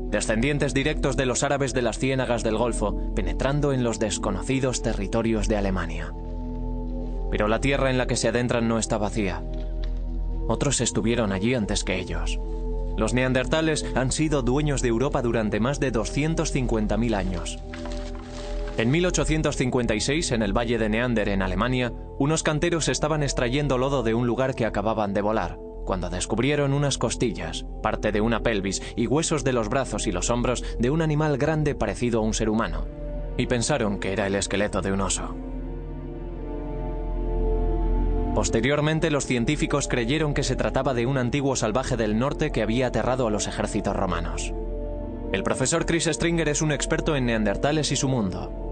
Descendientes directos de los árabes de las ciénagas del Golfo, penetrando en los desconocidos territorios de Alemania. Pero la tierra en la que se adentran no está vacía. Otros estuvieron allí antes que ellos. Los neandertales han sido dueños de Europa durante más de 250.000 años. En 1856, en el Valle de Neander, en Alemania, unos canteros estaban extrayendo lodo de un lugar que acababan de volar, cuando descubrieron unas costillas, parte de una pelvis y huesos de los brazos y los hombros de un animal grande parecido a un ser humano, y pensaron que era el esqueleto de un oso. Posteriormente, los científicos creyeron que se trataba de un antiguo salvaje del norte que había aterrado a los ejércitos romanos. El profesor Chris Stringer es un experto en neandertales y su mundo.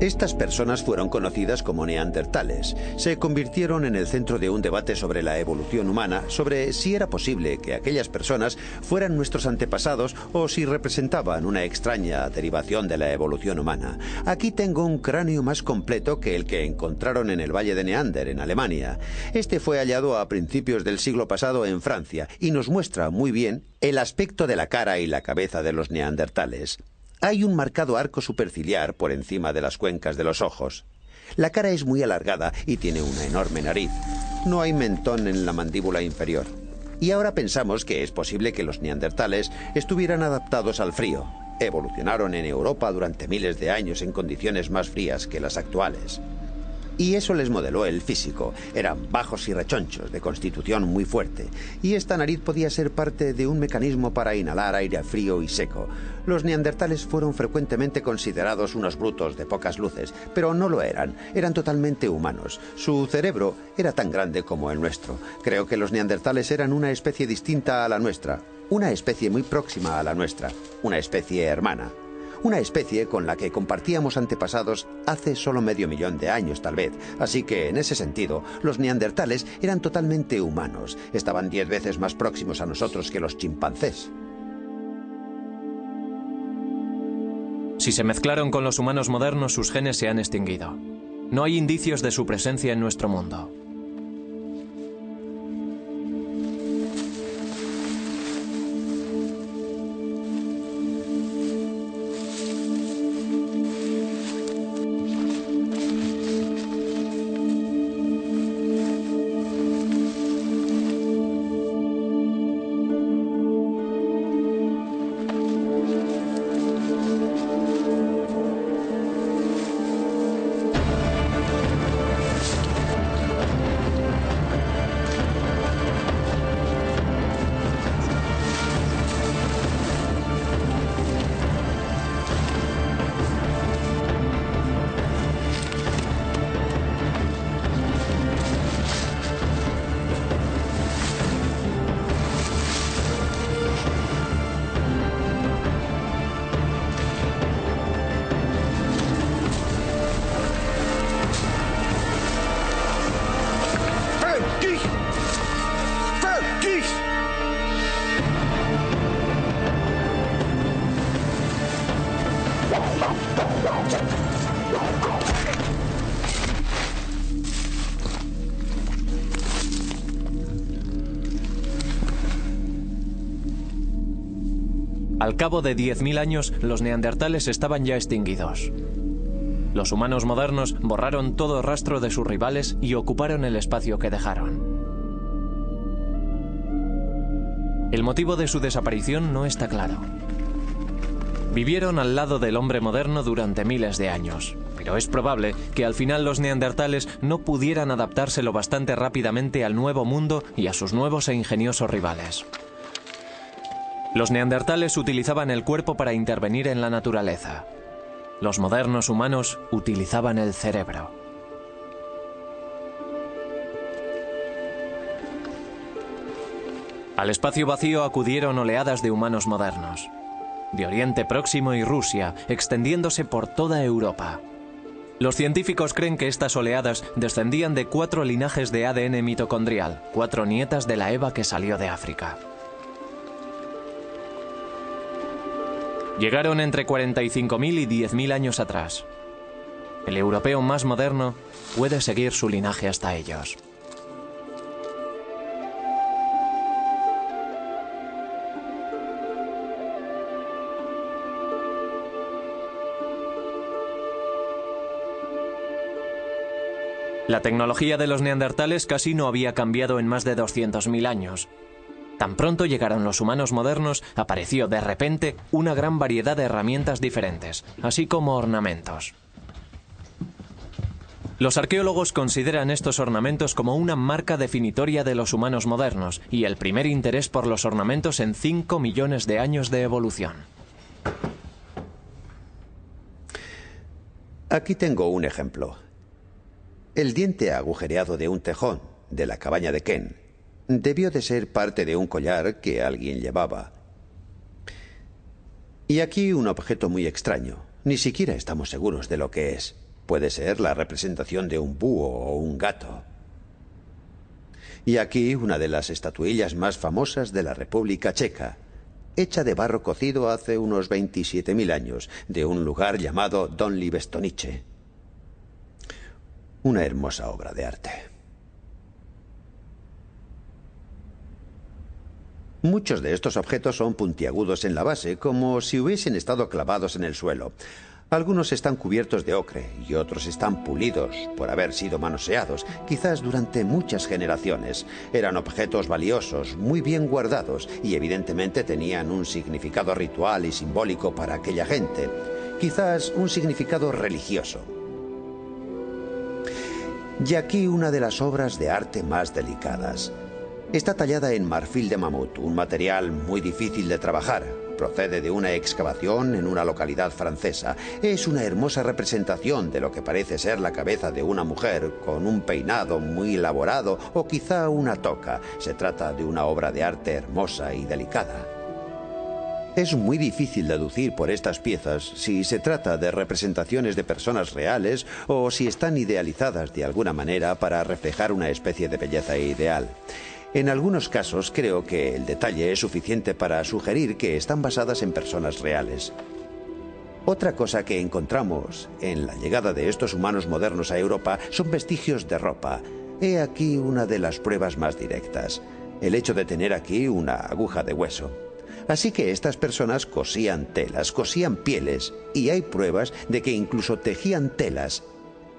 Estas personas fueron conocidas como neandertales. Se convirtieron en el centro de un debate sobre la evolución humana, sobre si era posible que aquellas personas fueran nuestros antepasados o si representaban una extraña derivación de la evolución humana. Aquí tengo un cráneo más completo que el que encontraron en el Valle de Neander, en Alemania. Este fue hallado a principios del siglo pasado en Francia y nos muestra muy bien el aspecto de la cara y la cabeza de los neandertales. Hay un marcado arco superciliar por encima de las cuencas de los ojos. La cara es muy alargada y tiene una enorme nariz. No hay mentón en la mandíbula inferior. Y ahora pensamos que es posible que los neandertales estuvieran adaptados al frío. Evolucionaron en Europa durante miles de años en condiciones más frías que las actuales. Y eso les modeló el físico. Eran bajos y rechonchos, de constitución muy fuerte. Y esta nariz podía ser parte de un mecanismo para inhalar aire frío y seco. Los neandertales fueron frecuentemente considerados unos brutos de pocas luces, pero no lo eran. Eran totalmente humanos. Su cerebro era tan grande como el nuestro. Creo que los neandertales eran una especie distinta a la nuestra. Una especie muy próxima a la nuestra. Una especie hermana. Una especie con la que compartíamos antepasados hace solo medio millón de años, tal vez. Así que, en ese sentido, los neandertales eran totalmente humanos. Estaban 10 veces más próximos a nosotros que los chimpancés. Si se mezclaron con los humanos modernos, sus genes se han extinguido. No hay indicios de su presencia en nuestro mundo. Al cabo de 10.000 años, los neandertales estaban ya extinguidos. Los humanos modernos borraron todo rastro de sus rivales y ocuparon el espacio que dejaron. El motivo de su desaparición no está claro. Vivieron al lado del hombre moderno durante miles de años, pero es probable que al final los neandertales no pudieran adaptarse lo bastante rápidamente al nuevo mundo y a sus nuevos e ingeniosos rivales. Los neandertales utilizaban el cuerpo para intervenir en la naturaleza. Los modernos humanos utilizaban el cerebro. Al espacio vacío acudieron oleadas de humanos modernos, de Oriente Próximo y Rusia, extendiéndose por toda Europa. Los científicos creen que estas oleadas descendían de 4 linajes de ADN mitocondrial, 4 nietas de la Eva que salió de África. Llegaron entre 45.000 y 10.000 años atrás. El europeo más moderno puede seguir su linaje hasta ellos. La tecnología de los neandertales casi no había cambiado en más de 200.000 años. Tan pronto llegaron los humanos modernos, apareció de repente una gran variedad de herramientas diferentes, así como ornamentos. Los arqueólogos consideran estos ornamentos como una marca definitoria de los humanos modernos y el primer interés por los ornamentos en 5 millones de años de evolución. Aquí tengo un ejemplo. El diente agujereado de un tejón de la cabaña de Ken debió de ser parte de un collar que alguien llevaba. Y aquí un objeto muy extraño. Ni siquiera estamos seguros de lo que es. Puede ser la representación de un búho o un gato. Y aquí una de las estatuillas más famosas de la República Checa, hecha de barro cocido hace unos 27.000 años, de un lugar llamado Donli Stonice. Una hermosa obra de arte. Muchos de estos objetos son puntiagudos en la base, como si hubiesen estado clavados en el suelo. Algunos están cubiertos de ocre y otros están pulidos por haber sido manoseados, quizás durante muchas generaciones. Eran objetos valiosos, muy bien guardados y evidentemente tenían un significado ritual y simbólico para aquella gente. Quizás un significado religioso. Y aquí una de las obras de arte más delicadas. Está tallada en marfil de mamut, un material muy difícil de trabajar. Procede de una excavación en una localidad francesa. Es una hermosa representación de lo que parece ser la cabeza de una mujer, con un peinado muy elaborado o quizá una toca. Se trata de una obra de arte hermosa y delicada. Es muy difícil deducir por estas piezas si se trata de representaciones de personas reales o si están idealizadas de alguna manera para reflejar una especie de belleza ideal. En algunos casos creo que el detalle es suficiente para sugerir que están basadas en personas reales. Otra cosa que encontramos en la llegada de estos humanos modernos a Europa son vestigios de ropa. He aquí una de las pruebas más directas. El hecho de tener aquí una aguja de hueso. Así que estas personas cosían telas, cosían pieles, y hay pruebas de que incluso tejían telas.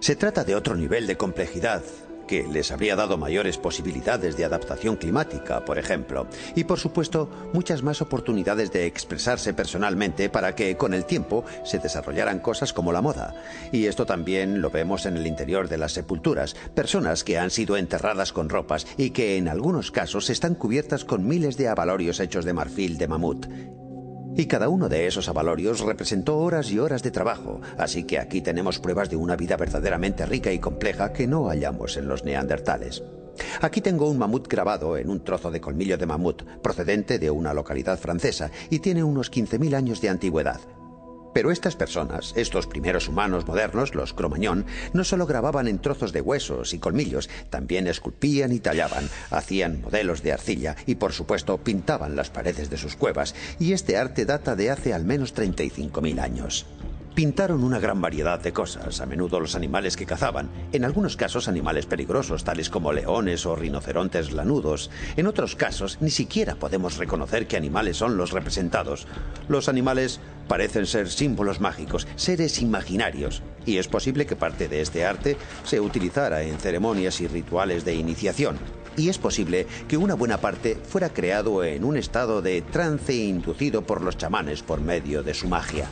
Se trata de otro nivel de complejidad, que les habría dado mayores posibilidades de adaptación climática, por ejemplo, y por supuesto muchas más oportunidades de expresarse personalmente para que con el tiempo se desarrollaran cosas como la moda. Y esto también lo vemos en el interior de las sepulturas, personas que han sido enterradas con ropas y que en algunos casos están cubiertas con miles de abalorios hechos de marfil de mamut. Y cada uno de esos abalorios representó horas y horas de trabajo, así que aquí tenemos pruebas de una vida verdaderamente rica y compleja que no hallamos en los neandertales. Aquí tengo un mamut grabado en un trozo de colmillo de mamut, procedente de una localidad francesa, y tiene unos 15.000 años de antigüedad. Pero estas personas, estos primeros humanos modernos, los Cro-Magnon, no solo grababan en trozos de huesos y colmillos, también esculpían y tallaban, hacían modelos de arcilla y, por supuesto, pintaban las paredes de sus cuevas, y este arte data de hace al menos 35.000 años. Pintaron una gran variedad de cosas, a menudo los animales que cazaban, en algunos casos animales peligrosos, tales como leones o rinocerontes lanudos. En otros casos, ni siquiera podemos reconocer qué animales son los representados. Los animales parecen ser símbolos mágicos, seres imaginarios, y es posible que parte de este arte se utilizara en ceremonias y rituales de iniciación. Y es posible que una buena parte fuera creado en un estado de trance inducido por los chamanes por medio de su magia.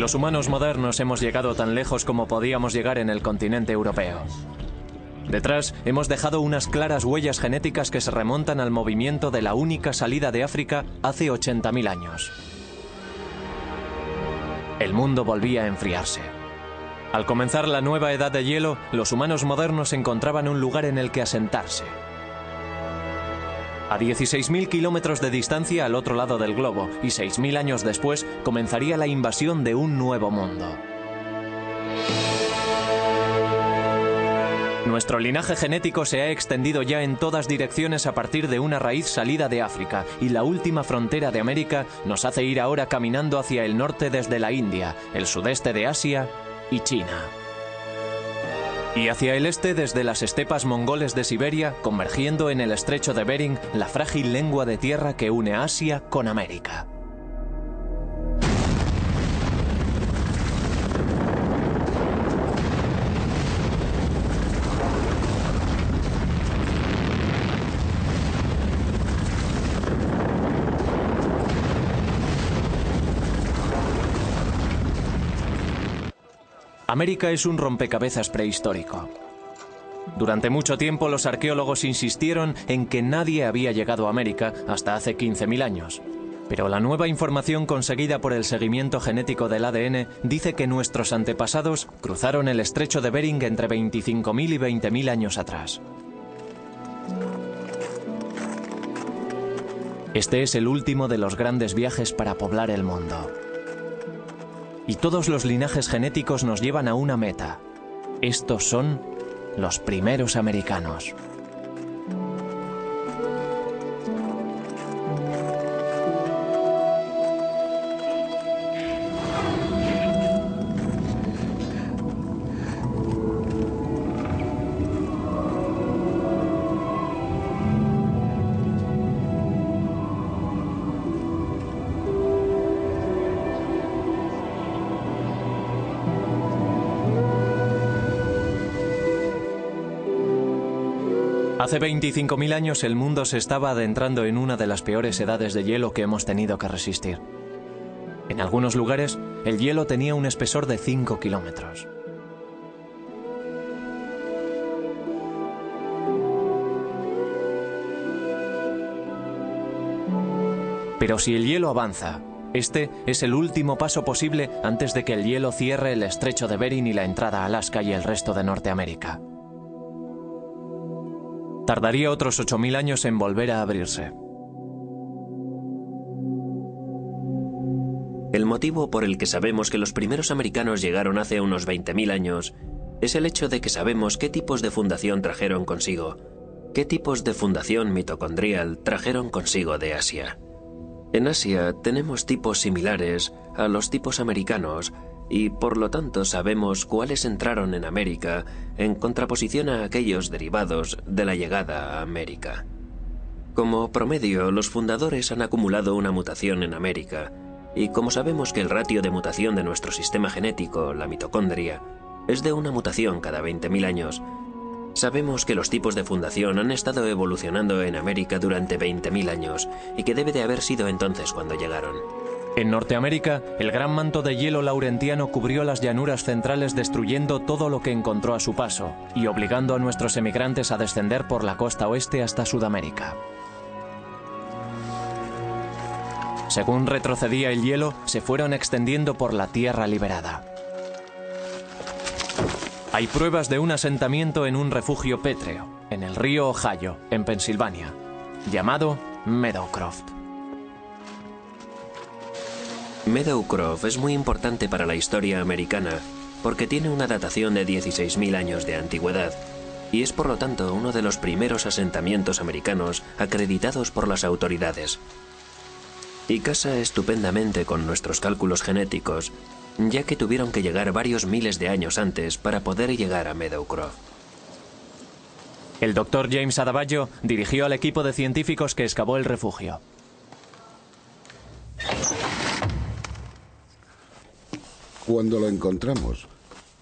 Los humanos modernos hemos llegado tan lejos como podíamos llegar en el continente europeo. Detrás hemos dejado unas claras huellas genéticas que se remontan al movimiento de la única salida de África hace 80.000 años. El mundo volvía a enfriarse. Al comenzar la nueva edad de hielo, los humanos modernos encontraban un lugar en el que asentarse. A 16.000 kilómetros de distancia al otro lado del globo, y 6.000 años después comenzaría la invasión de un nuevo mundo. Nuestro linaje genético se ha extendido ya en todas direcciones a partir de una raíz salida de África, y la última frontera de América nos hace ir ahora caminando hacia el norte desde la India, el sudeste de Asia y China. Y hacia el este desde las estepas mongoles de Siberia, convergiendo en el estrecho de Bering, la frágil lengua de tierra que une Asia con América. América es un rompecabezas prehistórico. Durante mucho tiempo los arqueólogos insistieron en que nadie había llegado a América hasta hace 15.000 años. Pero la nueva información conseguida por el seguimiento genético del ADN dice que nuestros antepasados cruzaron el estrecho de Bering entre 25.000 y 20.000 años atrás. Este es el último de los grandes viajes para poblar el mundo. Y todos los linajes genéticos nos llevan a una meta. Estos son los primeros americanos. Hace 25.000 años el mundo se estaba adentrando en una de las peores edades de hielo que hemos tenido que resistir. En algunos lugares, el hielo tenía un espesor de 5 kilómetros. Pero si el hielo avanza, este es el último paso posible antes de que el hielo cierre el estrecho de Bering y la entrada a Alaska y el resto de Norteamérica. Tardaría otros 8.000 años en volver a abrirse. El motivo por el que sabemos que los primeros americanos llegaron hace unos 20.000 años es el hecho de que sabemos qué tipos de fundación trajeron consigo, qué tipos de fundación mitocondrial trajeron consigo de Asia. En Asia tenemos tipos similares a los tipos americanos y por lo tanto sabemos cuáles entraron en América en contraposición a aquellos derivados de la llegada a América. Como promedio, los fundadores han acumulado una mutación en América, y como sabemos que el ratio de mutación de nuestro sistema genético, la mitocondria, es de una mutación cada 20.000 años, sabemos que los tipos de fundación han estado evolucionando en América durante 20.000 años, y que debe de haber sido entonces cuando llegaron. En Norteamérica, el gran manto de hielo laurentiano cubrió las llanuras centrales destruyendo todo lo que encontró a su paso y obligando a nuestros emigrantes a descender por la costa oeste hasta Sudamérica. Según retrocedía el hielo, se fueron extendiendo por la tierra liberada. Hay pruebas de un asentamiento en un refugio pétreo, en el río Ohio, en Pensilvania, llamado Meadowcroft. Meadowcroft es muy importante para la historia americana porque tiene una datación de 16.000 años de antigüedad y es por lo tanto uno de los primeros asentamientos americanos acreditados por las autoridades. Y casa estupendamente con nuestros cálculos genéticos, ya que tuvieron que llegar varios miles de años antes para poder llegar a Meadowcroft. El Dr. James Adebayo dirigió al equipo de científicos que excavó el refugio. Cuando lo encontramos,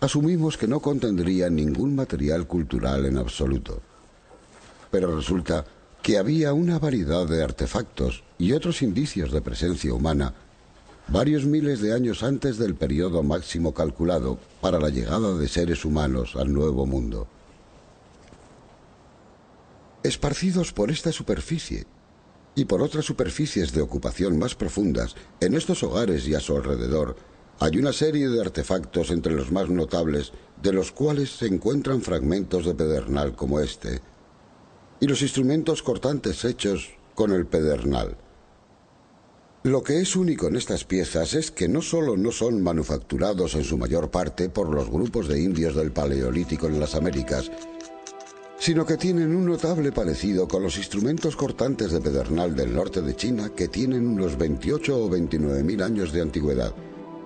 asumimos que no contendría ningún material cultural en absoluto. Pero resulta que había una variedad de artefactos y otros indicios de presencia humana varios miles de años antes del periodo máximo calculado para la llegada de seres humanos al Nuevo Mundo. Esparcidos por esta superficie y por otras superficies de ocupación más profundas, en estos hogares y a su alrededor, hay una serie de artefactos entre los más notables, de los cuales se encuentran fragmentos de pedernal como este, y los instrumentos cortantes hechos con el pedernal. Lo que es único en estas piezas es que no solo no son manufacturados en su mayor parte por los grupos de indios del Paleolítico en las Américas, sino que tienen un notable parecido con los instrumentos cortantes de pedernal del norte de China, que tienen unos 28 o 29.000 años de antigüedad.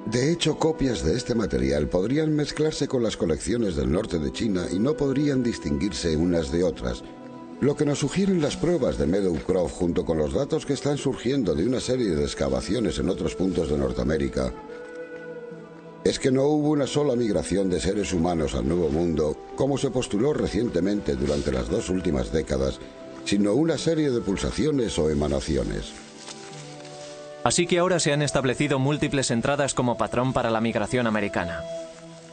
De hecho, copias de este material podrían mezclarse con las colecciones del norte de China y no podrían distinguirse unas de otras. Lo que nos sugieren las pruebas de Meadowcroft, junto con los datos que están surgiendo de una serie de excavaciones en otros puntos de Norteamérica, es que no hubo una sola migración de seres humanos al Nuevo Mundo, como se postuló recientemente durante las 2 últimas décadas, sino una serie de pulsaciones o emanaciones. Así que ahora se han establecido múltiples entradas como patrón para la migración americana.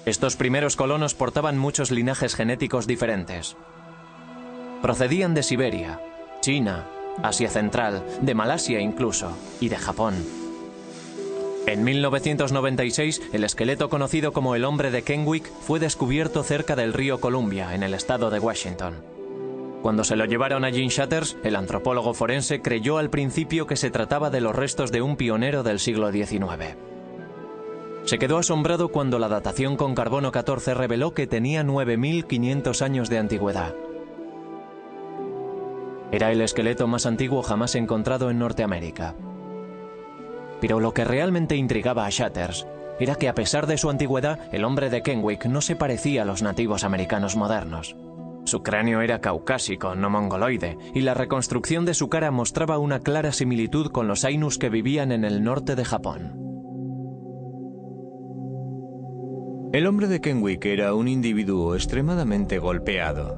Estos primeros colonos portaban muchos linajes genéticos diferentes. Procedían de Siberia, China, Asia Central, de Malasia incluso, y de Japón. En 1996, el esqueleto conocido como el hombre de Kennewick fue descubierto cerca del río Columbia, en el estado de Washington. Cuando se lo llevaron a Gene Shatters, el antropólogo forense creyó al principio que se trataba de los restos de un pionero del siglo XIX. Se quedó asombrado cuando la datación con carbono 14 reveló que tenía 9.500 años de antigüedad. Era el esqueleto más antiguo jamás encontrado en Norteamérica. Pero lo que realmente intrigaba a Shatters era que, a pesar de su antigüedad, el hombre de Kennewick no se parecía a los nativos americanos modernos. Su cráneo era caucásico, no mongoloide, y la reconstrucción de su cara mostraba una clara similitud con los Ainus que vivían en el norte de Japón. El hombre de Kennewick era un individuo extremadamente golpeado.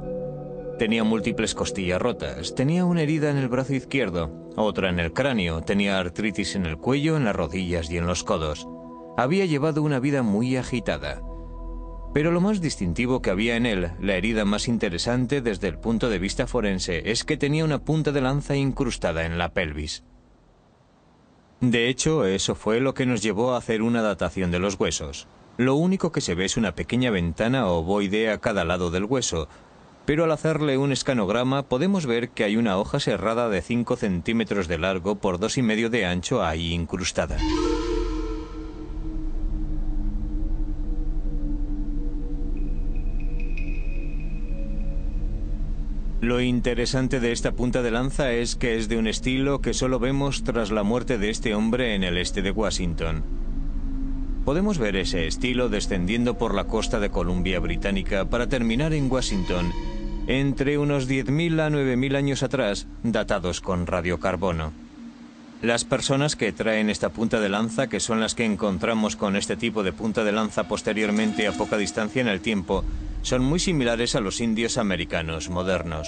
Tenía múltiples costillas rotas, tenía una herida en el brazo izquierdo, otra en el cráneo, tenía artritis en el cuello, en las rodillas y en los codos. Había llevado una vida muy agitada. Pero lo más distintivo que había en él, la herida más interesante desde el punto de vista forense, es que tenía una punta de lanza incrustada en la pelvis. De hecho, eso fue lo que nos llevó a hacer una datación de los huesos. Lo único que se ve es una pequeña ventana ovoide a cada lado del hueso, pero al hacerle un escanograma podemos ver que hay una hoja serrada de 5 centímetros de largo por 2,5 de ancho ahí incrustada. Lo interesante de esta punta de lanza es que es de un estilo que solo vemos tras la muerte de este hombre en el este de Washington. Podemos ver ese estilo descendiendo por la costa de Columbia Británica para terminar en Washington, entre unos 10.000 a 9.000 años atrás, datados con radiocarbono. Las personas que traen esta punta de lanza, que son las que encontramos con este tipo de punta de lanza posteriormente a poca distancia en el tiempo, son muy similares a los indios americanos modernos.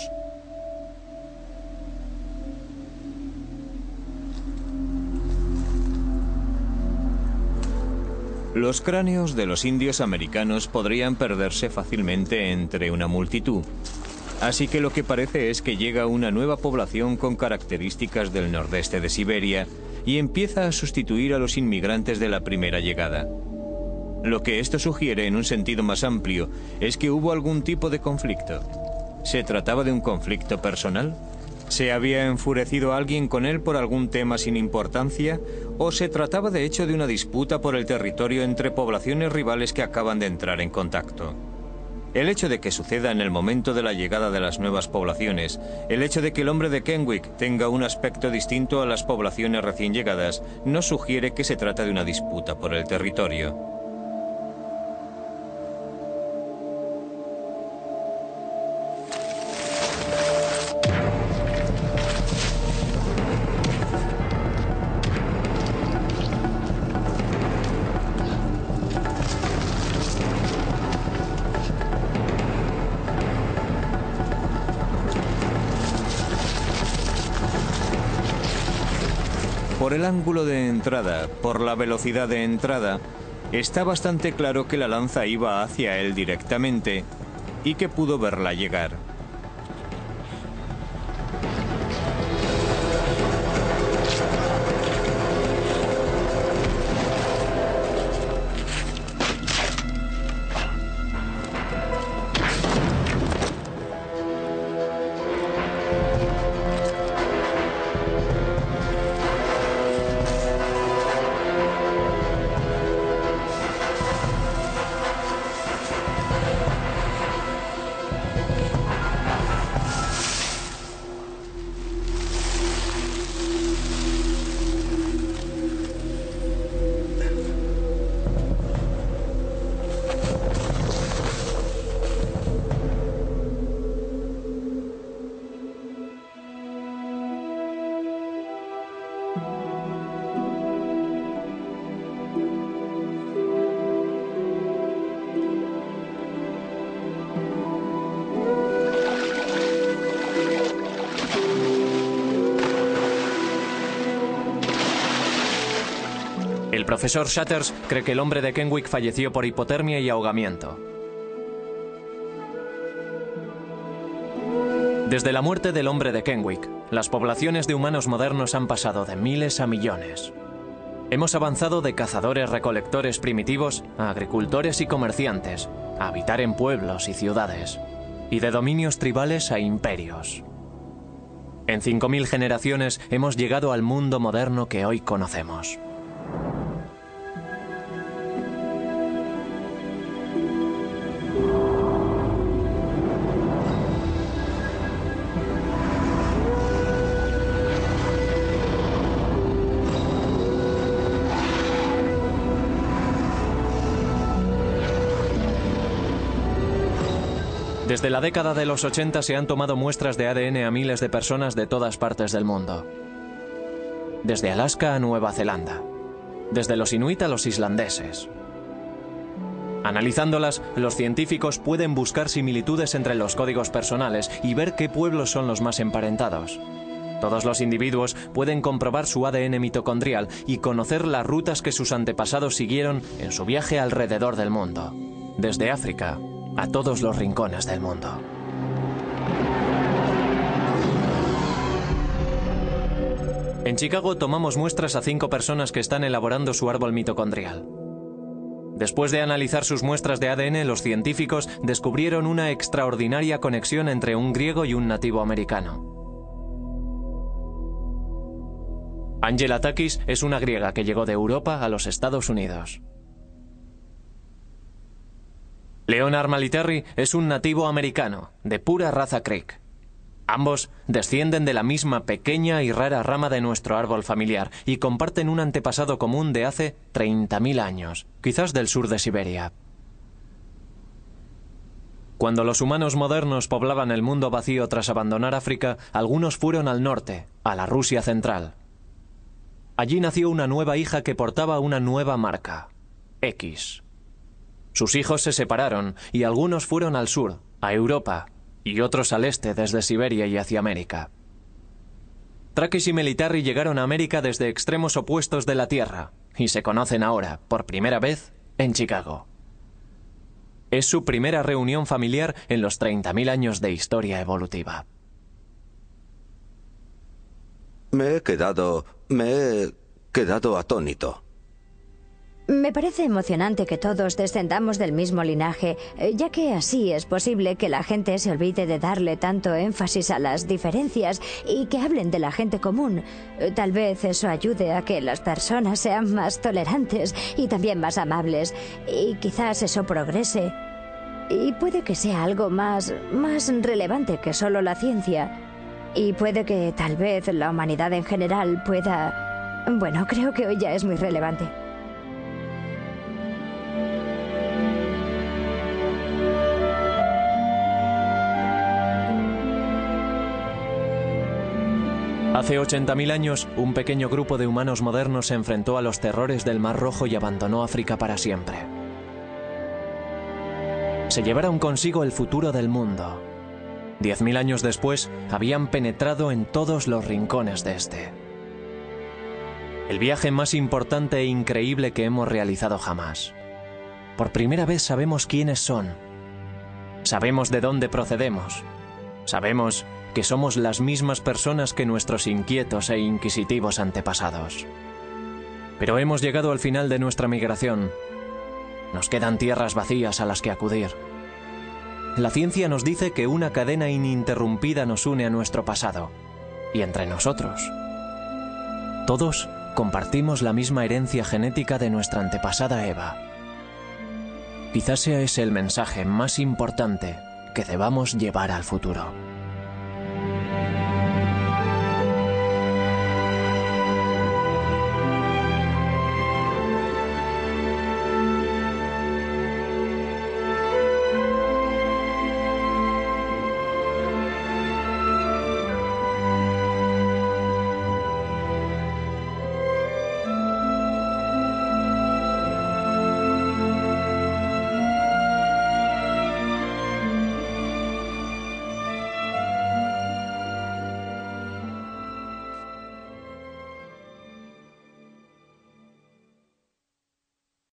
Los cráneos de los indios americanos podrían perderse fácilmente entre una multitud. Así que lo que parece es que llega una nueva población con características del nordeste de Siberia y empieza a sustituir a los inmigrantes de la primera llegada. Lo que esto sugiere en un sentido más amplio es que hubo algún tipo de conflicto. ¿Se trataba de un conflicto personal? ¿Se había enfurecido alguien con él por algún tema sin importancia? ¿O se trataba de hecho de una disputa por el territorio entre poblaciones rivales que acaban de entrar en contacto? El hecho de que suceda en el momento de la llegada de las nuevas poblaciones, el hecho de que el hombre de Kenwick tenga un aspecto distinto a las poblaciones recién llegadas, no sugiere que se trata de una disputa por el territorio. Por el ángulo de entrada, por la velocidad de entrada, está bastante claro que la lanza iba hacia él directamente y que pudo verla llegar. El profesor Shatters cree que el hombre de Kenwick falleció por hipotermia y ahogamiento. Desde la muerte del hombre de Kenwick, las poblaciones de humanos modernos han pasado de miles a millones. Hemos avanzado de cazadores-recolectores primitivos a agricultores y comerciantes, a habitar en pueblos y ciudades, y de dominios tribales a imperios. En 5000 generaciones hemos llegado al mundo moderno que hoy conocemos. Desde la década de los 80 se han tomado muestras de ADN a miles de personas de todas partes del mundo. Desde Alaska a Nueva Zelanda. Desde los inuit a los islandeses. Analizándolas, los científicos pueden buscar similitudes entre los códigos personales y ver qué pueblos son los más emparentados. Todos los individuos pueden comprobar su ADN mitocondrial y conocer las rutas que sus antepasados siguieron en su viaje alrededor del mundo. Desde África a todos los rincones del mundo. En Chicago tomamos muestras a 5 personas que están elaborando su árbol mitocondrial. Después de analizar sus muestras de ADN, los científicos descubrieron una extraordinaria conexión entre un griego y un nativo americano. Angela Takis es una griega que llegó de Europa a los Estados Unidos. Leonard Maliterry es un nativo americano, de pura raza Creek. Ambos descienden de la misma pequeña y rara rama de nuestro árbol familiar y comparten un antepasado común de hace 30.000 años, quizás del sur de Siberia. Cuando los humanos modernos poblaban el mundo vacío tras abandonar África, algunos fueron al norte, a la Rusia central. Allí nació una nueva hija que portaba una nueva marca, X. Sus hijos se separaron y algunos fueron al sur, a Europa, y otros al este desde Siberia y hacia América. Takis y Maliterry llegaron a América desde extremos opuestos de la Tierra y se conocen ahora, por primera vez, en Chicago. Es su primera reunión familiar en los 30.000 años de historia evolutiva. Me he quedado atónito. Me parece emocionante que todos descendamos del mismo linaje, ya que así es posible que la gente se olvide de darle tanto énfasis a las diferencias y que hablen de la gente común. Tal vez eso ayude a que las personas sean más tolerantes y también más amables, y quizás eso progrese. Y puede que sea algo más relevante que solo la ciencia. Y puede que tal vez la humanidad en general pueda... Bueno, creo que hoy ya es muy relevante. Hace 80.000 años, un pequeño grupo de humanos modernos se enfrentó a los terrores del Mar Rojo y abandonó África para siempre. Se llevaron consigo el futuro del mundo. 10.000 años después, habían penetrado en todos los rincones de este. El viaje más importante e increíble que hemos realizado jamás. Por primera vez sabemos quiénes son. Sabemos de dónde procedemos. Sabemos que somos las mismas personas que nuestros inquietos e inquisitivos antepasados. Pero hemos llegado al final de nuestra migración. Nos quedan tierras vacías a las que acudir. La ciencia nos dice que una cadena ininterrumpida nos une a nuestro pasado, y entre nosotros. Todos compartimos la misma herencia genética de nuestra antepasada Eva. Quizás sea ese el mensaje más importante que debamos llevar al futuro.